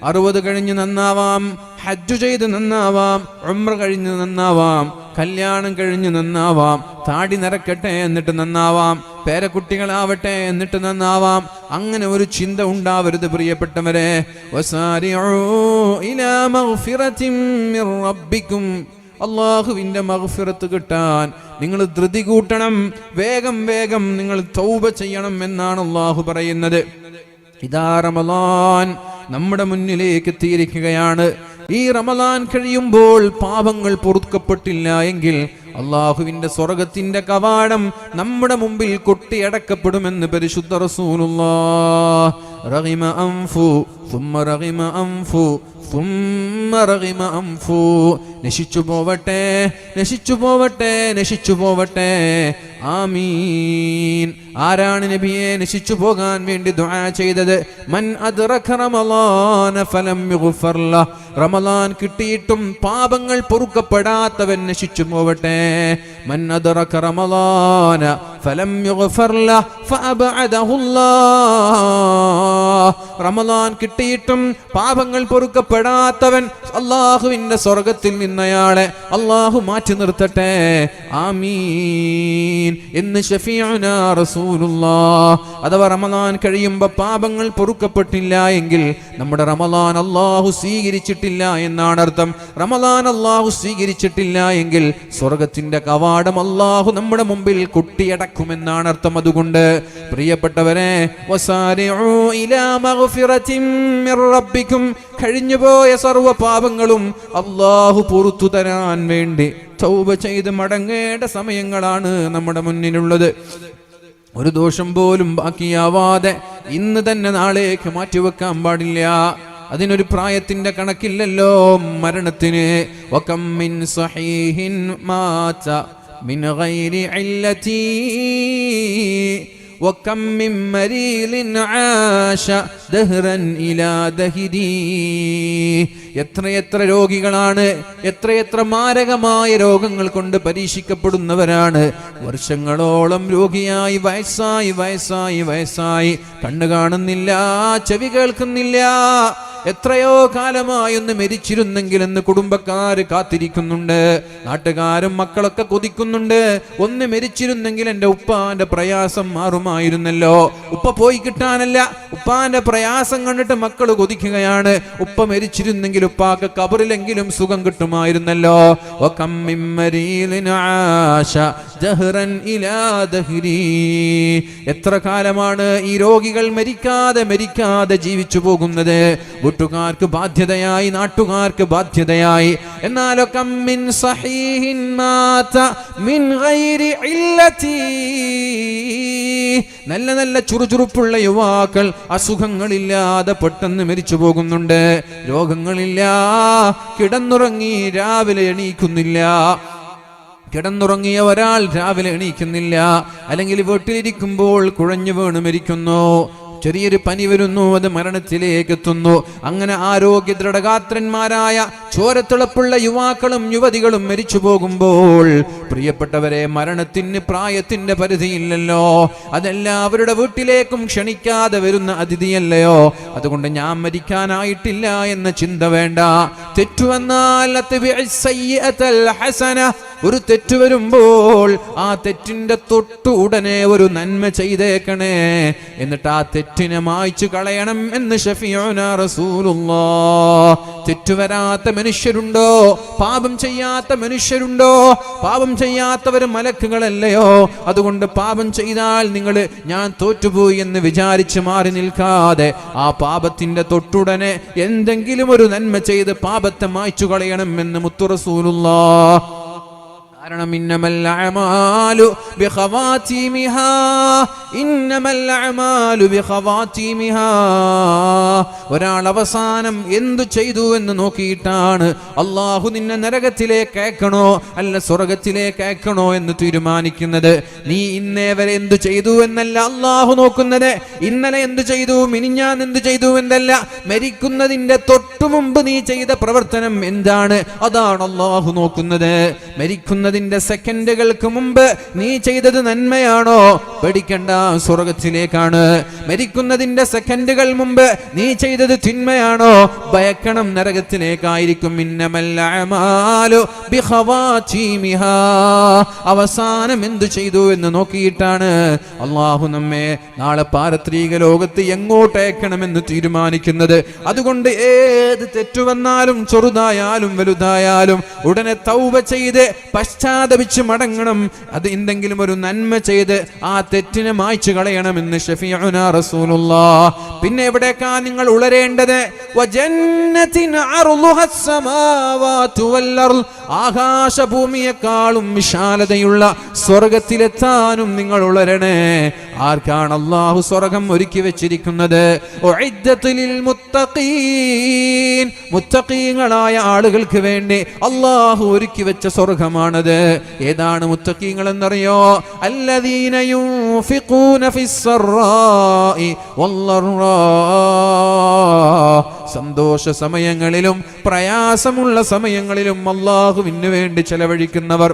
60 കഴിഞ്ഞ് നന്നാവാം, ഹജ്ജ് ചെയ്ത് നന്നാവാം, ഉംറ കഴിഞ്ഞ് നന്നാവാം, കല്യാണം കഴിഞ്ഞ് നന്നാവാം, താടി നിറക്കട്ടെ എന്നിട്ട് നന്നാവാം, പേരക്കുട്ടികളാവട്ടെ എന്നിട്ട് നന്നാവാം. അങ്ങനെ ഒരു ചിന്ത ഉണ്ടാവരുത് പ്രിയപ്പെട്ടവരെ. വസാരിഉ ഇലാ മഗ്ഫിറത്തിൻ മിർ റബ്ബിക്കും, അല്ലാഹുവിന്റെ മഗ്ഫിറത്ത് കിട്ടാൻ നിങ്ങൾ ധൃതി കൂട്ടണം. വേഗം വേഗം നിങ്ങൾ തൗബ ചെയ്യണം എന്നാണ് അല്ലാഹു പറയുന്നത്. ഇതാ റമളാൻ നമ്മുടെ മുന്നിലേക്ക് എത്തിയിരിക്കുകയാണ്. ഈ റമളാൻ കഴിയുമ്പോൾ പാപങ്ങൾ പൊറുക്കപ്പെട്ടില്ല എങ്കിൽ അല്ലാഹുവിന്റെ സ്വർഗത്തിന്റെ കവാടം നമ്മുടെ മുമ്പിൽ കൊട്ടിയടക്കപ്പെടുമെന്ന് പരിശുദ്ധ റസൂലുള്ളാഹ്. റഗിമ അൻഫു സുമ്മ റഗിമ അൻഫു സുമ്മ റഗിമ അൻഫു, നശിച്ചു പോവട്ടെ, നശിച്ചു പോവട്ടെ, നശിച്ചു പോവട്ടെ. ആമീൻ. ആരാണ് നബിയെ നശിച്ചു പോകാൻ വേണ്ടി ദുആ ചെയ്തത്? മൻ അദ്റക റമളാന ഫലം യുഗ്ഫർ ലഹ്, റമളാൻ കിട്ടിയിട്ടും പാപങ്ങൾ പൊറുക്കപ്പെടാത്തവൻ നശിച്ചു പോവട്ടെ. മൻ അദ്റക റമളാന ഫലം യുഗ്ഫർ ലഹ് ഫഅബഅദഹുല്ലാഹ്, റമളാൻ കിട്ടിയിട്ടും പാപങ്ങൾ പൊറുക്കപ്പെടാത്തവൻ അല്ലാഹുവിന്റെ സ്വർഗ്ഗത്തിൽ നിന്നയാളെ അല്ലാഹു മാറ്റി നിർത്തട്ടെ. ആമീൻ എന്ന് ശഫീഉനാ റസൂലുള്ളാഹ്. അഥവാ റമളാൻ കഴിയുമ്പോൾ പാപങ്ങൾ പൊറുക്കപ്പെട്ടില്ല എങ്കിൽ നമ്മുടെ റമളാൻ അല്ലാഹു സ്വീകരിച്ചിട്ടില്ല എന്നാണ് അർത്ഥം. റമളാൻ അല്ലാഹു സ്വീകരിച്ചിട്ടില്ല എങ്കിൽ സ്വർഗ്ഗത്തിന്റെ കവാടം അല്ലാഹു നമ്മുടെ മുമ്പിൽ കൊട്ടിയടക്കുമെന്നാണ് അർത്ഥം. അതുകൊണ്ട് പ്രിയപ്പെട്ടവരെ, വസാരിഉ ഇലാ മഗ്ഫിറത്തിൻ മിർ റബ്ബിക്കും, കഴിഞ്ഞുപോയ സർവ്വ പാപങ്ങളും അല്ലാഹു പുറത്തു തരാൻ വേണ്ടി തൗബ ചെയ്ത് മടങ്ങേണ്ട സമയങ്ങളാണ് നമ്മുടെ മുന്നിലുള്ളത്. ഒരു ദോഷം പോലും ബാക്കിയാവാതെ ഇന്ന് തന്നെ നാളേക്ക് മാറ്റിവെക്കാൻ പാടില്ല. അതിനൊരു പ്രായത്തിന്റെ കണക്കില്ലല്ലോ മരണത്തിന്. വകം മിൻ സഹീഹിൻ മാത മിൻ ഗൈരി ഇല്ലതി വകം മിൻ മരീലിൻ ആശ ദഹ്റൻ ഇലാ ദഹ്രി. എത്രയെത്ര രോഗികളാണ്, എത്രയെത്ര മാരകമായ രോഗങ്ങൾ കൊണ്ട് പരീക്ഷിക്കപ്പെടുന്നവരാണ്. വർഷങ്ങളോളം രോഗിയായി വയസ്സായി വയസ്സായി വയസ്സായി കണ്ണു കാണുന്നില്ല, ചെവി കേൾക്കുന്നില്ല, എത്രയോ കാലമായി ഒന്ന് മരിച്ചിരുന്നെങ്കിൽ എന്ന് കുടുംബക്കാര് കാത്തിരിക്കുന്നുണ്ട്, നാട്ടുകാരും മക്കളൊക്കെ കൊതിക്കുന്നുണ്ട്. ഒന്ന് മരിച്ചിരുന്നെങ്കിൽ എൻ്റെ ഉപ്പാന്റെ പ്രയാസം മാറുമായിരുന്നല്ലോ. ഉപ്പ പോയി കിട്ടാനല്ല, ഉപ്പാന്റെ പ്രയാസം കണ്ടിട്ട് മക്കൾ കൊതിക്കുകയാണ്. ഉപ്പ മരിച്ചിരുന്നെങ്കിൽ ഉപ്പാക്ക് കബറിലെങ്കിലും സുഖം കിട്ടുമായിരുന്നല്ലോ. എത്ര കാലമാണ് ഈ രോഗികൾ മരിക്കാതെ ജീവിച്ചു പോകുന്നത്? വീട്ടുകാർക്ക് ബാധ്യതയായി, നാട്ടുകാർക്ക് ബാധ്യതയായി. എന്നാലോ കമ്മിൻ സഹീഹിൻ മാത മിൻ ഗൈരി ഇല്ലതി, നല്ല നല്ല ചുറുചുറുപ്പുള്ള യുവാക്കൾ അസുഖങ്ങളില്ലാതെ പെട്ടെന്ന് മരിച്ചു പോകുന്നുണ്ട്. രോഗങ്ങളില്ല, കിടന്നുറങ്ങി രാവിലെ എണീക്കുന്നില്ല. കിടന്നുറങ്ങിയ ഒരാൾ രാവിലെ എണീക്കുന്നില്ല, അല്ലെങ്കിൽ വീട്ടിലിരിക്കുമ്പോൾ കുഴഞ്ഞു വീണ് മരിക്കുന്നു. ചെറിയൊരു പനി വരുന്നു, അത് മരണത്തിലേക്ക് എത്തുന്നു. അങ്ങനെ ആരോഗ്യ ദൃഢഗാത്രന്മാരായ ചോരത്തിളപ്പുള്ള യുവാക്കളും യുവതികളും മരിച്ചു പോകുമ്പോൾ പ്രിയപ്പെട്ടവരെ, മരണത്തിന് പ്രായത്തിന്റെ പരിധിയില്ലല്ലോ. അതെല്ലാവരുടെ വീട്ടിലേക്കും ക്ഷണിക്കാതെ വരുന്ന അതിഥിയല്ലയോ. അതുകൊണ്ട് ഞാൻ മരിക്കാനായിട്ടില്ല എന്ന ചിന്ത വേണ്ട. തെറ്റുവന്നാൽ ഒരു തെറ്റ് വരുമ്പോൾ ആ തെറ്റിന്റെ തൊട്ടു ഉടനെ ഒരു നന്മ ചെയ്തേക്കണേ, എന്നിട്ട് ആ തെറ്റിനെ മായ്ച്ചു കളയണം എന്ന് ശഫീഉനാ റസൂലുള്ളാഹ്. തെറ്റുവരാത്ത മനുഷ്യരുണ്ടോ? പാപം ചെയ്യാത്ത മനുഷ്യരുണ്ടോ? പാപം ചെയ്യാത്തവർ മലക്കുകളല്ലയോ? അതുകൊണ്ട് പാപം ചെയ്താൽ നിങ്ങൾ ഞാൻ തോറ്റുപോയി എന്ന് വിചാരിച്ച് മാറി നിൽക്കാതെ ആ പാപത്തിന്റെ തൊട്ടുടനെ എന്തെങ്കിലും ഒരു നന്മ ചെയ്ത് പാപത്തെ മായ്ച്ചു കളയണം എന്ന് മുത്തു റസൂലുള്ളാഹ്. കാരണം ഇന്നമൽ അഅമാലു ബിഖവാതിമിഹാ, ഇന്നമൽ അഅമാലു ബിഖവാതിമിഹാ. ഒരാൾ അവസാനം എന്തു ചെയ്തു എന്ന് നോക്കിയിട്ടാണ് അള്ളാഹു നിന്നെ നരകത്തിലേക്ക് അയക്കണോ അല്ല സ്വർഗത്തിലേക്ക് അയക്കണോ എന്ന് തീരുമാനിക്കുന്നത്. നീ ഇന്നേ വരെ എന്തു ചെയ്തു എന്നല്ല അള്ളാഹു നോക്കുന്നത്. ഇന്നലെ എന്തു ചെയ്തു, മിനിഞ്ഞാൻ എന്തു ചെയ്തു എന്നല്ല, മരിക്കുന്നതിന്റെ തൊട്ടു മുമ്പ് നീ ചെയ്ത പ്രവർത്തനം എന്താണ്, അതാണ് അള്ളാഹു നോക്കുന്നത്. മരിക്കുന്നതിന്റെ സെക്കൻഡുകൾക്ക് മുമ്പ് നീ ചെയ്തത് നന്മയാണോ, പേടിക്കണ്ട, സ്വർഗത്തിലേക്കാണ്. മരിക്കുന്നതിന്റെ സെക്കൻഡുകൾ മുമ്പ് നീ ചെയ്തത് തിന്മയാണോ, ഭയക്കണം, നരകത്തിലേക്കായിരിക്കും. ഇന്നമൽ അഅമാലു ബിഖവാതീമിഹാ. അവസാനം എന്തു ചെയ്തു എന്ന് നോക്കിയിട്ടാണ് അള്ളാഹു നമ്മെ നാളെ പാരത്രിക ലോകത്ത് എങ്ങോട്ടേക്കണമെന്ന് തീരുമാനിക്കുന്നത്. അതുകൊണ്ട് ഏത് തെറ്റു വന്നാലും, ചെറുതായാലും വലുതായാലും, ഉടനെ തൗബ ചെയ്ത് പശ്ചാത്തപിച്ച് മടങ്ങണം. അത് എന്തെങ്കിലും ഒരു നന്മ ചെയ്ത് ആ തെറ്റിനെ മായ്ച്ചു കളയണമെന്ന് ശഫീഉനാ റസൂലുള്ളാഹ്. പിന്നെ എവിടേക്കാ നിങ്ങൾ ഉളരേണ്ടത്? വജന്നത്തിൻ അർളുഹസ് സമാവാതു വൽ അർള്. ആകാശഭൂമിയെക്കാളും വിശാലതയുള്ള സ്വർഗത്തിലെത്താനും നിങ്ങൾ ഉളരണേ. ആർക്കാണ് അല്ലാഹു സ്വർഗം ഒരുക്കി വെച്ചിരിക്കുന്നത്? ഉഇദ്ദത്തു ലിൽ മുത്തഖീൻ. മുത്തഖീങ്ങളായ ആളുകൾക്ക് വേണ്ടി അല്ലാഹു ഒരുക്കി വെച്ച സ്വർഗമാണത്. ഏതാണ് മുത്തഖീങ്ങൾ എന്നറിയോ? അല്ലദീന യുൻഫിഖൂന ഫിസ്സറാഇ വല്ലറാ. സന്തോഷ സമയങ്ങളിലും പ്രയാസമുള്ള സമയങ്ങളിലും അല്ലാഹുവിന് വേണ്ടി ചെലവഴിക്കുന്നവർ,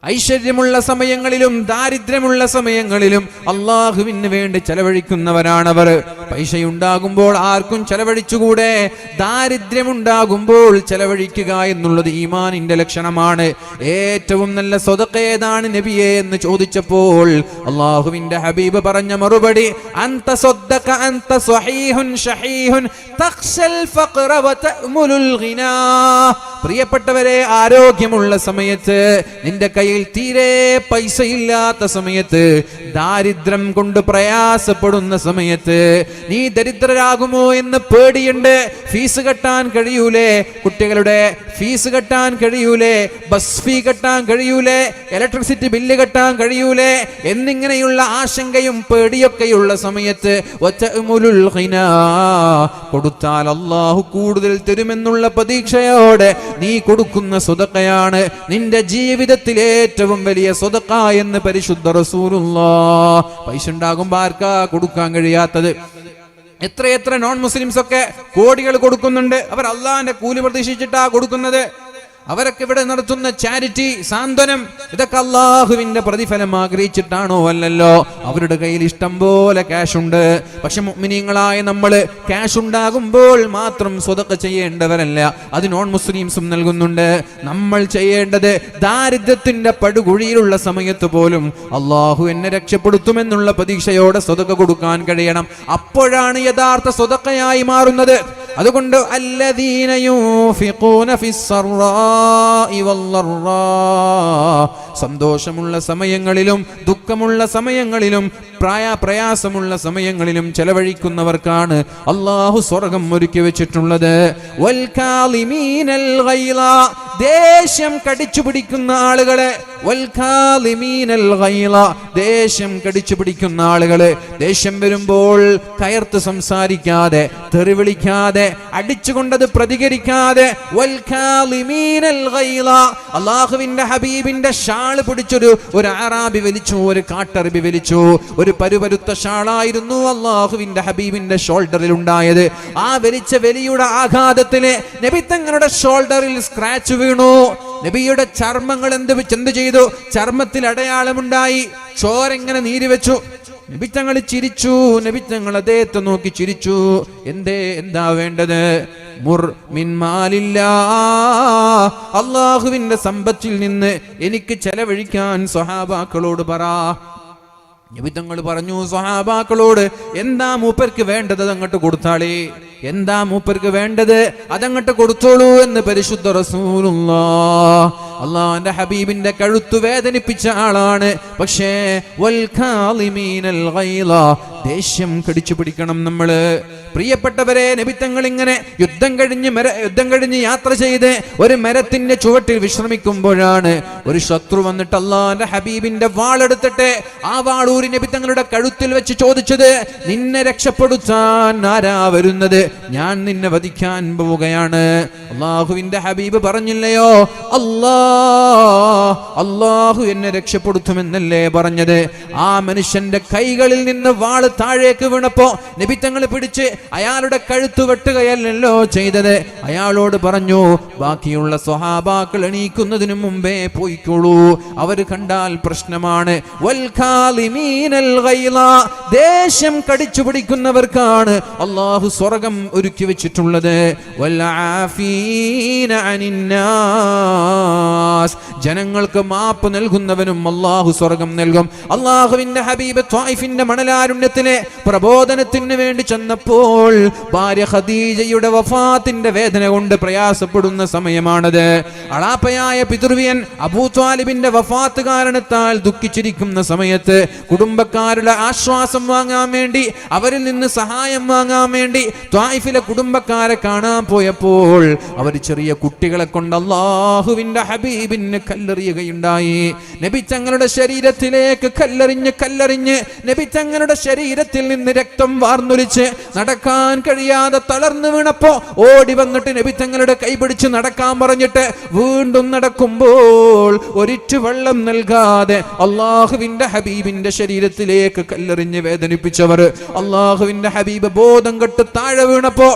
ഐശ്വര്യമുള്ള സമയങ്ങളിലും ദാരിദ്ര്യമുള്ള സമയങ്ങളിലും അള്ളാഹുവിന് വേണ്ടി ചെലവഴിക്കുന്നവരാണവർ. പൈസയുണ്ടാകുമ്പോൾ ആർക്കും ചെലവഴിച്ചുകൂടെ, ദാരിദ്ര്യമുണ്ടാകുമ്പോൾ ചെലവഴിക്കുക എന്നുള്ളത് ഈമാനിന്റെ ലക്ഷണമാണ്. ഏറ്റവും നല്ല സ്വതക്ക ഏതാണ് നബിയെ എന്ന് ചോദിച്ചപ്പോൾ അള്ളാഹുവിന്റെ ഹബീബ് പറഞ്ഞ മറുപടി, അൻത സ്വദ്ദക അൻത സ്വഹീഹുൻ ഷഹീഹുൻ തഖ്ശൽ ഫഖറ വതഅമുലുൽ ഗിനാ. പ്രിയപ്പെട്ടവരെ, ആരോഗ്യമുള്ള സമയത്ത്, നിന്റെ കയ്യിൽ തീരെ പൈസ ഇല്ലാത്ത സമയത്ത്, ദാരിദ്ര്യം കൊണ്ട് പ്രയാസപ്പെടുന്ന സമയത്ത്, നീ ദരിദ്രരാകുമോ എന്ന് പേടിയുണ്ട്. ഫീസ് കെട്ടാൻ കഴിയൂലേ, കുട്ടികളുടെ ഫീസ് കെട്ടാൻ കഴിയൂലേ, ബസ് ഫീ കെട്ടാൻ കഴിയൂലേ, ഇലക്ട്രിസിറ്റി ബില്ല് കെട്ടാൻ കഴിയൂലേ എന്നിങ്ങനെയുള്ള ആശങ്കയും പേടിയൊക്കെയുള്ള സമയത്ത് കൊടുത്താൽ അല്ലാഹു കൂടുതൽ തരുമെന്നുള്ള പ്രതീക്ഷയോടെ നീ കൊടുക്കുന്ന സ്വതക്കയാണ് നിന്റെ ജീവിതത്തിലെ ഏറ്റവും വലിയ സ്വതക്ക എന്ന് പരിശുദ്ധ റസൂലുള്ളാഹ്. പൈസ ഉണ്ടാകുമ്പോൾ ആർക്കാ കൊടുക്കാൻ കഴിയാത്തത്? എത്രയെത്ര നോൺ മുസ്ലിംസ് ഒക്കെ കോടികൾ കൊടുക്കുന്നുണ്ട്. അവർ അള്ളാഹിന്റെ കൂലി പ്രതീക്ഷിച്ചിട്ടാ കൊടുക്കുന്നത്. അവരൊക്കെ ഇവിടെ നടത്തുന്ന ചാരിറ്റി, സാന്ത്വനം, ഇതൊക്കെ അള്ളാഹുവിന്റെ പ്രതിഫലം ആഗ്രഹിച്ചിട്ടാണോ? അല്ലല്ലോ. അവരുടെ കയ്യിൽ ഇഷ്ടം പോലെ ക്യാഷ് ഉണ്ട്. പക്ഷെ മുഅ്മിനീങ്ങളായ നമ്മൾ ക്യാഷ് ഉണ്ടാകുമ്പോൾ മാത്രം സ്വതക്ക ചെയ്യേണ്ടവരല്ല. അത് നോൺ മുസ്ലിംസും നൽകുന്നുണ്ട്. നമ്മൾ ചെയ്യേണ്ടത് ദാരിദ്ര്യത്തിന്റെ പടുകുഴിയിലുള്ള സമയത്ത് പോലും അള്ളാഹു എന്നെ രക്ഷപ്പെടുത്തുമെന്നുള്ള പ്രതീക്ഷയോടെ സ്വതക്ക കൊടുക്കാൻ കഴിയണം. അപ്പോഴാണ് യഥാർത്ഥ സ്വതക്കയായി മാറുന്നത്. അതുകൊണ്ട് അല്ലദീന യുൻഫിഖൂന ഫിസ്സറാഇ വല്ലറാ. സന്തോഷമുള്ള സമയങ്ങളിലും ദുഃഖമുള്ള സമയങ്ങളിലും പ്രയാസമുള്ള സമയങ്ങളിലും ചെലവഴിക്കുന്നവർക്കാണ് അല്ലാഹു സ്വർഗം ഒരുക്കി വെച്ചിട്ടുള്ളത്. വൽ കാളിമീനൽ ഗൈള. ദേഷ്യം കടിച്ചു പിടിക്കുന്ന ആളുകളെ, വൽ കാളിമീനൽ ഗൈള, ദേഷ്യം കടിച്ചു പിടിക്കുന്ന ആളുകളെ, ദേഷ്യം വരുമ്പോൾ കയർത്ത് സംസാരിക്കാതെ, തെറി വിളിക്കാതെ, അടിച്ചുകൊണ്ടത് പ്രതികരിക്കാതെ, വൽ കാളിമീനൽ ഗൈള. അല്ലാഹുവിന്റെ ഹബീബിന്റെ ഷാള് പിടിച്ചൊരു അറാബി വലിച്ചു, ഒരു കാട്ടറബി വലിച്ചു. ഒരു പരുപരുത്ത ഷാളായിരുന്നു അല്ലാഹുവിന്റെ ഹബീബിന്റെ ഷോൾഡറിൽ ഉണ്ടായത്. ആ വലിച്ച വലിയുടെ ആഘാതത്തിന് നബി തങ്ങളുടെ ഷോൾഡറിൽ സ്ക്രാച്ച് വീണു. നബിയുടെ ചർമ്മങ്ങൾ എന്ത് ചെയ്തു? ചർമ്മത്തിൽ അടയാളമുണ്ടായി. ചോരെങ്ങനെ നീര് വെച്ചു. നബി തങ്ങൾ ചിരിച്ചു. നബി തങ്ങൾ അദ്ദേഹത്തെ നോക്കി ചിരിച്ചു. എന്താ വേണ്ടത്? മുർ മിൻ മാലില്ലാ. അല്ലാഹുവിന്റെ സമ്പത്തിൽ നിന്ന് എനിക്ക് ചെലവഴിക്കാൻ സ്വഹാബാക്കളോട് പറ. നബി തങ്ങൾ പറഞ്ഞു സ്വഹാബാക്കളോട്, എന്താ മൂപ്പർക്ക് വേണ്ടത് അതങ്ങോട്ട് കൊടുത്താളേ, എന്താ മൂപ്പർക്ക് വേണ്ടത് അതങ്ങോട്ട് കൊടുത്തോളൂ എന്ന് പരിശുദ്ധ റസൂലുള്ളാഹ്. അള്ളാഹുവിന്റെ ഹബീബിന്റെ കഴുത്തു വേദനിപ്പിച്ച ആളാണ്. പക്ഷേ വൽ കാളിമീനൽ ഗൈള, ദേഷ്യം കടിച്ചു പിടിക്കണം നമ്മള്. പ്രിയപ്പെട്ടവരെ, നബിത്തങ്ങൾ ഇങ്ങനെ യുദ്ധം കഴിഞ്ഞ് യാത്ര ചെയ്ത് ഒരു മരത്തിന്റെ ചുവട്ടിൽ വിശ്രമിക്കുമ്പോഴാണ് ഒരു ശത്രു വന്നിട്ട് അള്ളാന്റെ ഹബീബിന്റെ വാളെടുത്തിട്ട് ആ വാളൂരി നബിത്തങ്ങളുടെ കഴുത്തിൽ വെച്ച് ചോദിച്ചത്, നിന്നെ രക്ഷപ്പെടുത്താൻ ആരാ വരുന്നത്? ഞാൻ നിന്നെ വധിക്കാൻ പോവുകയാണ്. അള്ളാഹുവിന്റെ ഹബീബ് പറഞ്ഞില്ലയോ, അള്ളാഹു എന്നെ രക്ഷപ്പെടുത്തുമെന്നല്ലേ പറഞ്ഞത്? ആ മനുഷ്യന്റെ കൈകളിൽ നിന്ന് വാള് താഴേക്ക് വീണപ്പോ നബിത്തങ്ങൾ പിടിച്ച് അയാളുടെ കഴുത്ത് വെട്ടുകയല്ലോ ചെയ്തത്. അയാളോട് പറഞ്ഞു, ബാക്കിയുള്ള സ്വഹാബാക്കൾ എണീക്കുന്നതിന് മുമ്പേ പോയിക്കോളൂ, അവര് കണ്ടാൽ പ്രശ്നമാണ്. ദേഷ്യം കടിച്ചു പിടിക്കുന്നവർക്കാണ് അള്ളാഹു സ്വർഗം ഒരുക്കി വെച്ചിട്ടുള്ളത്. ജനങ്ങൾക്ക് മാപ്പ് നൽകുന്നവനും അള്ളാഹു സ്വർഗം നൽകും. അള്ളാഹുവിന്റെ ഹബീബ് ത്വായിഫിന്റെ മണലാരുണ്യത്തിലെ പ്രബോധനത്തിന് വേണ്ടി ചെന്നപ്പോൾ ഭാര്യ ഖദീജയുടെ വഫാത്തിന്റെ വേദന കൊണ്ട് പ്രയാസപ്പെടുന്ന സമയമാണത്. അളാപ്പയായ പിതൃവ്യൻ അബൂ ത്വാലിബിന്റെ വഫാത്ത് കാരണത്താൽ ദുഃഖിച്ചിരിക്കുന്ന സമയത്ത് കുടുംബക്കാരുടെ ആശ്വാസം വാങ്ങാൻ വേണ്ടി, അവരിൽ നിന്ന് സഹായം വാങ്ങാൻ വേണ്ടി ത്വായിഫിലെ കുടുംബക്കാരെ കാണാൻ പോയപ്പോൾ അവർ ചെറിയ കുട്ടികളെ കൊണ്ട് അള്ളാഹുവിന്റെ ഹബീബിന് കല്ലെറിയുകയുണ്ടായി. നബി തങ്ങളുടെ ശരീരത്തിലേക്ക് കല്ലെറിഞ്ഞ് നബി തങ്ങളുടെ ശരീരത്തിൽ നിന്ന് രക്തം വാർന്നൊലിച്ച് നടക്കാൻ കഴിയാതെ തളർന്നു വീണപ്പോ ഓടി വന്നിട്ട് നബി തങ്ങളുടെ കൈപിടിച്ച് നടക്കാൻ പറഞ്ഞിട്ട് വീണ്ടും നടക്കുമ്പോൾ ഒരിറ്റു വെള്ളം നൽകാതെ അള്ളാഹുവിന്റെ ഹബീബിന്റെ ശരീരത്തിലേക്ക് കല്ലെറിഞ്ഞ് വേദനിപ്പിച്ചവർ. അള്ളാഹുവിന്റെ ഹബീബ് ബോധം കെട്ട് താഴെ വീണപ്പോ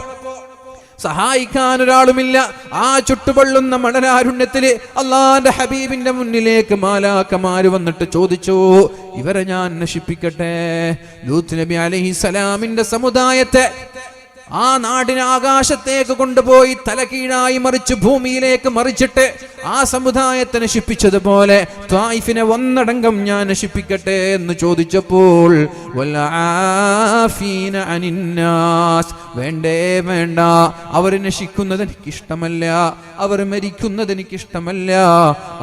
സഹായിക്കാൻ ഒരാളുമില്ല. ആ ചുട്ടുപൊള്ളുന്ന മണലാരുണ്യത്തില് അള്ളാന്റെ ഹബീബിന്റെ മുന്നിലേക്ക് മാലാക്കമാര് വന്നിട്ട് ചോദിച്ചു, ഇവരെ ഞാൻ നശിപ്പിക്കട്ടെ? ലൂത്ത് നബി അലൈഹിസ്സലാമിന്റെ സമുദായത്തെ ആ നാടിനെ ആകാശത്തേക്ക് കൊണ്ടുപോയി തലകീഴായി മറിച്ച് ഭൂമിയിലേക്ക് മറിച്ചിട്ട് ആ സമുദായത്തെ നശിപ്പിച്ചതുപോലെ ത്വായിഫിനെ ഒന്നടങ്കം ഞാൻ നശിപ്പിക്കട്ടെ എന്ന് ചോദിച്ചപ്പോൾ വേണ്ടേ വേണ്ട, അവർ നശിക്കുന്നത് എനിക്കിഷ്ടമല്ല, അവർ മരിക്കുന്നത് എനിക്കിഷ്ടമല്ല.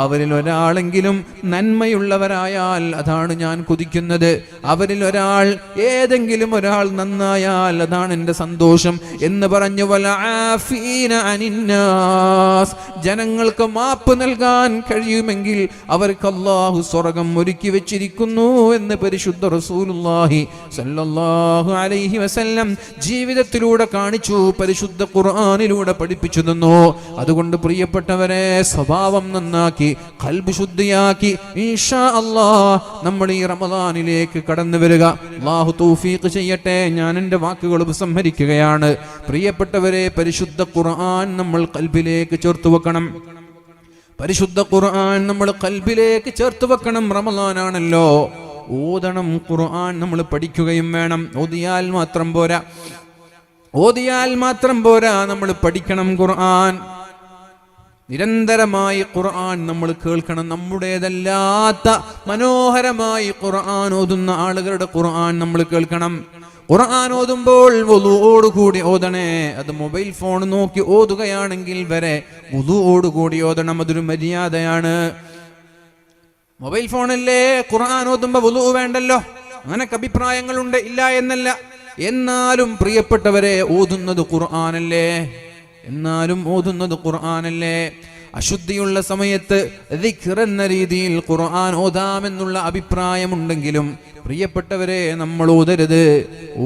അവരിൽ ഒരാളെങ്കിലും നന്മയുള്ളവരായാൽ അതാണ് ഞാൻ കൊതിക്കുന്നത്. അവരിൽ ഒരാൾ, ഏതെങ്കിലും ഒരാൾ നന്നായാൽ അതാണ് എൻ്റെ സന്തോഷം എന്ന് പറഞ്ഞു. ജനങ്ങൾക്ക് മാപ്പ് നൽകാൻ കഴിയുമെങ്കിൽ അവർക്ക് അല്ലാഹു സ്വർഗ്ഗം ഒരുക്കി വെച്ചിരിക്കുന്നു എന്ന് പരിശുദ്ധ റസൂലുള്ളാഹി സ്വല്ലല്ലാഹു അലൈഹി വസല്ലം ജീവിതത്തിലൂടെ കാണിച്ചു, പരിശുദ്ധ ഖുർആനിലൂടെ പഠിപ്പിച്ചു തന്നു. അതുകൊണ്ട് പ്രിയപ്പെട്ടവരെ, സ്വഭാവം നന്നാക്കി ഖൽബ് ശുദ്ധിയാക്കി ഇൻഷാ അല്ലാഹ് നമ്മൾ ഈ റമദാനിലേക്ക് കടന്നു വരിക. അല്ലാഹു തൗഫീഖ് ചെയ്യട്ടെ. ഞാൻ എൻ്റെ വാക്കുകൾ ഉപസംഹരിക്കുകയാണ്. പ്രിയപ്പെട്ടവരെ, പരിശുദ്ധ ഖുർആൻ നമ്മൾ ഖൽബിലേക്ക് ചേർത്ത് വെക്കണം. പരിശുദ്ധ ഖുർആൻ നമ്മൾ ഖൽബിലേക്ക് ചേർത്ത് വെക്കണം. റമദാനാണല്ലോ, ഓതണം ഖുർആൻ. നമ്മൾ പഠിക്കുകയും വേണം. ഓതിയാൽ മാത്രം പോരാ, നമ്മൾ പഠിക്കണം ഖുർആൻ. നിരന്തരമായി ഖുർആൻ നമ്മൾ കേൾക്കണം. നമ്മുടേതല്ലാത്ത മനോഹരമായി ഖുർആൻ ഓതുന്ന ആളുകളുടെ ഖുർആൻ നമ്മൾ കേൾക്കണം. ഖുർആൻ ഓതുമ്പോൾ വുളൂഓടുകൂടി ഓതണേ. അത് മൊബൈൽ ഫോൺ നോക്കി ഓതുകയാണെങ്കിൽ വരെ വുളൂഓടുകൂടി ഓതണം. അതൊരു മര്യാദയാണ്. മൊബൈൽ ഫോണല്ലേ ഖുർആൻ ഓതുമ്പോ വുളൂ വേണ്ടല്ലോ, അങ്ങനൊക്കെ അഭിപ്രായങ്ങളുണ്ട്, ഇല്ല എന്നല്ല. എന്നാലും പ്രിയപ്പെട്ടവരെ, ഓതുന്നത് ഖുർആനല്ലേ. അശുദ്ധിയുള്ള സമയത്ത് ദിക്ർ എന്ന രീതിയിൽ ഖുർആൻ ഓതാമെന്നുള്ള അഭിപ്രായമുണ്ടെങ്കിലും പ്രിയപ്പെട്ടവരെ, നമ്മൾ ഓതരുത്.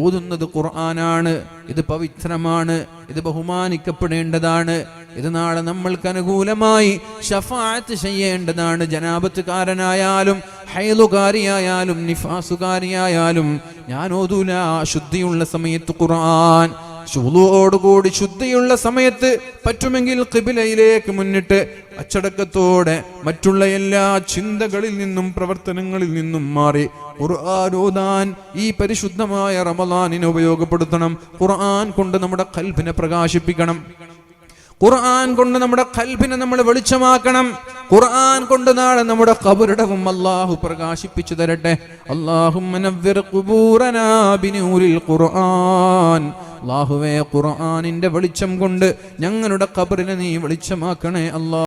ഓതുന്നത് ഖുർആനാണ്. ഇത് പവിത്രമാണ്. ഇത് ബഹുമാനിക്കപ്പെടേണ്ടതാണ്. ഇത് നാളെ നമ്മൾക്ക് അനുകൂലമായി ശഫാഅത്ത് ചെയ്യേണ്ടതാണ്. ജനാബത്തുകാരനായാലും ഹൈലുകാരിയായാലും നിഫാസുകാരിയായാലും ഞാൻ ഓതൂല ശുദ്ധിയുള്ള സമയത്ത് ഖുർആൻ. ശുദ്ധിയോടുകൂടി ശുദ്ധിയുള്ള സമയത്ത് പറ്റുമെങ്കിൽ ഖിബിലയിലേക്ക് മുന്നിട്ട് അച്ചടക്കത്തോടെ മറ്റുള്ള എല്ലാ ചിന്തകളിൽ നിന്നും പ്രവർത്തനങ്ങളിൽ നിന്നും മാറി ഖുർആൻ ഓതാൻ ഈ പരിശുദ്ധമായ റമളാനിനെ ഉപയോഗപ്പെടുത്തണം. ഖുർആൻ കൊണ്ട് നമ്മുടെ ഖൽബിനെ പ്രകാശിപ്പിക്കണം. ഖുർആൻ കൊണ്ട് നമ്മുടെ ഖൽബിനെ നമ്മൾ വെളിച്ചമാക്കണം. ഖുർആൻ കൊണ്ട് നാളെ നമ്മുടെ ഖബറിടവും അല്ലാഹു പ്രകാശിപ്പിച്ചു തരട്ടെ. അല്ലാഹുമ്മ നവ്വിർ ഖുബൂറനാ ബിനൂരിൽ ഖുർആൻ. അല്ലാഹുവേ, ഖുർആനിന്റെ വെളിച്ചം കൊണ്ട് ഞങ്ങളുടെ ഖബറിനെ നീ വെളിച്ചമാക്കണേ അല്ലാഹ്.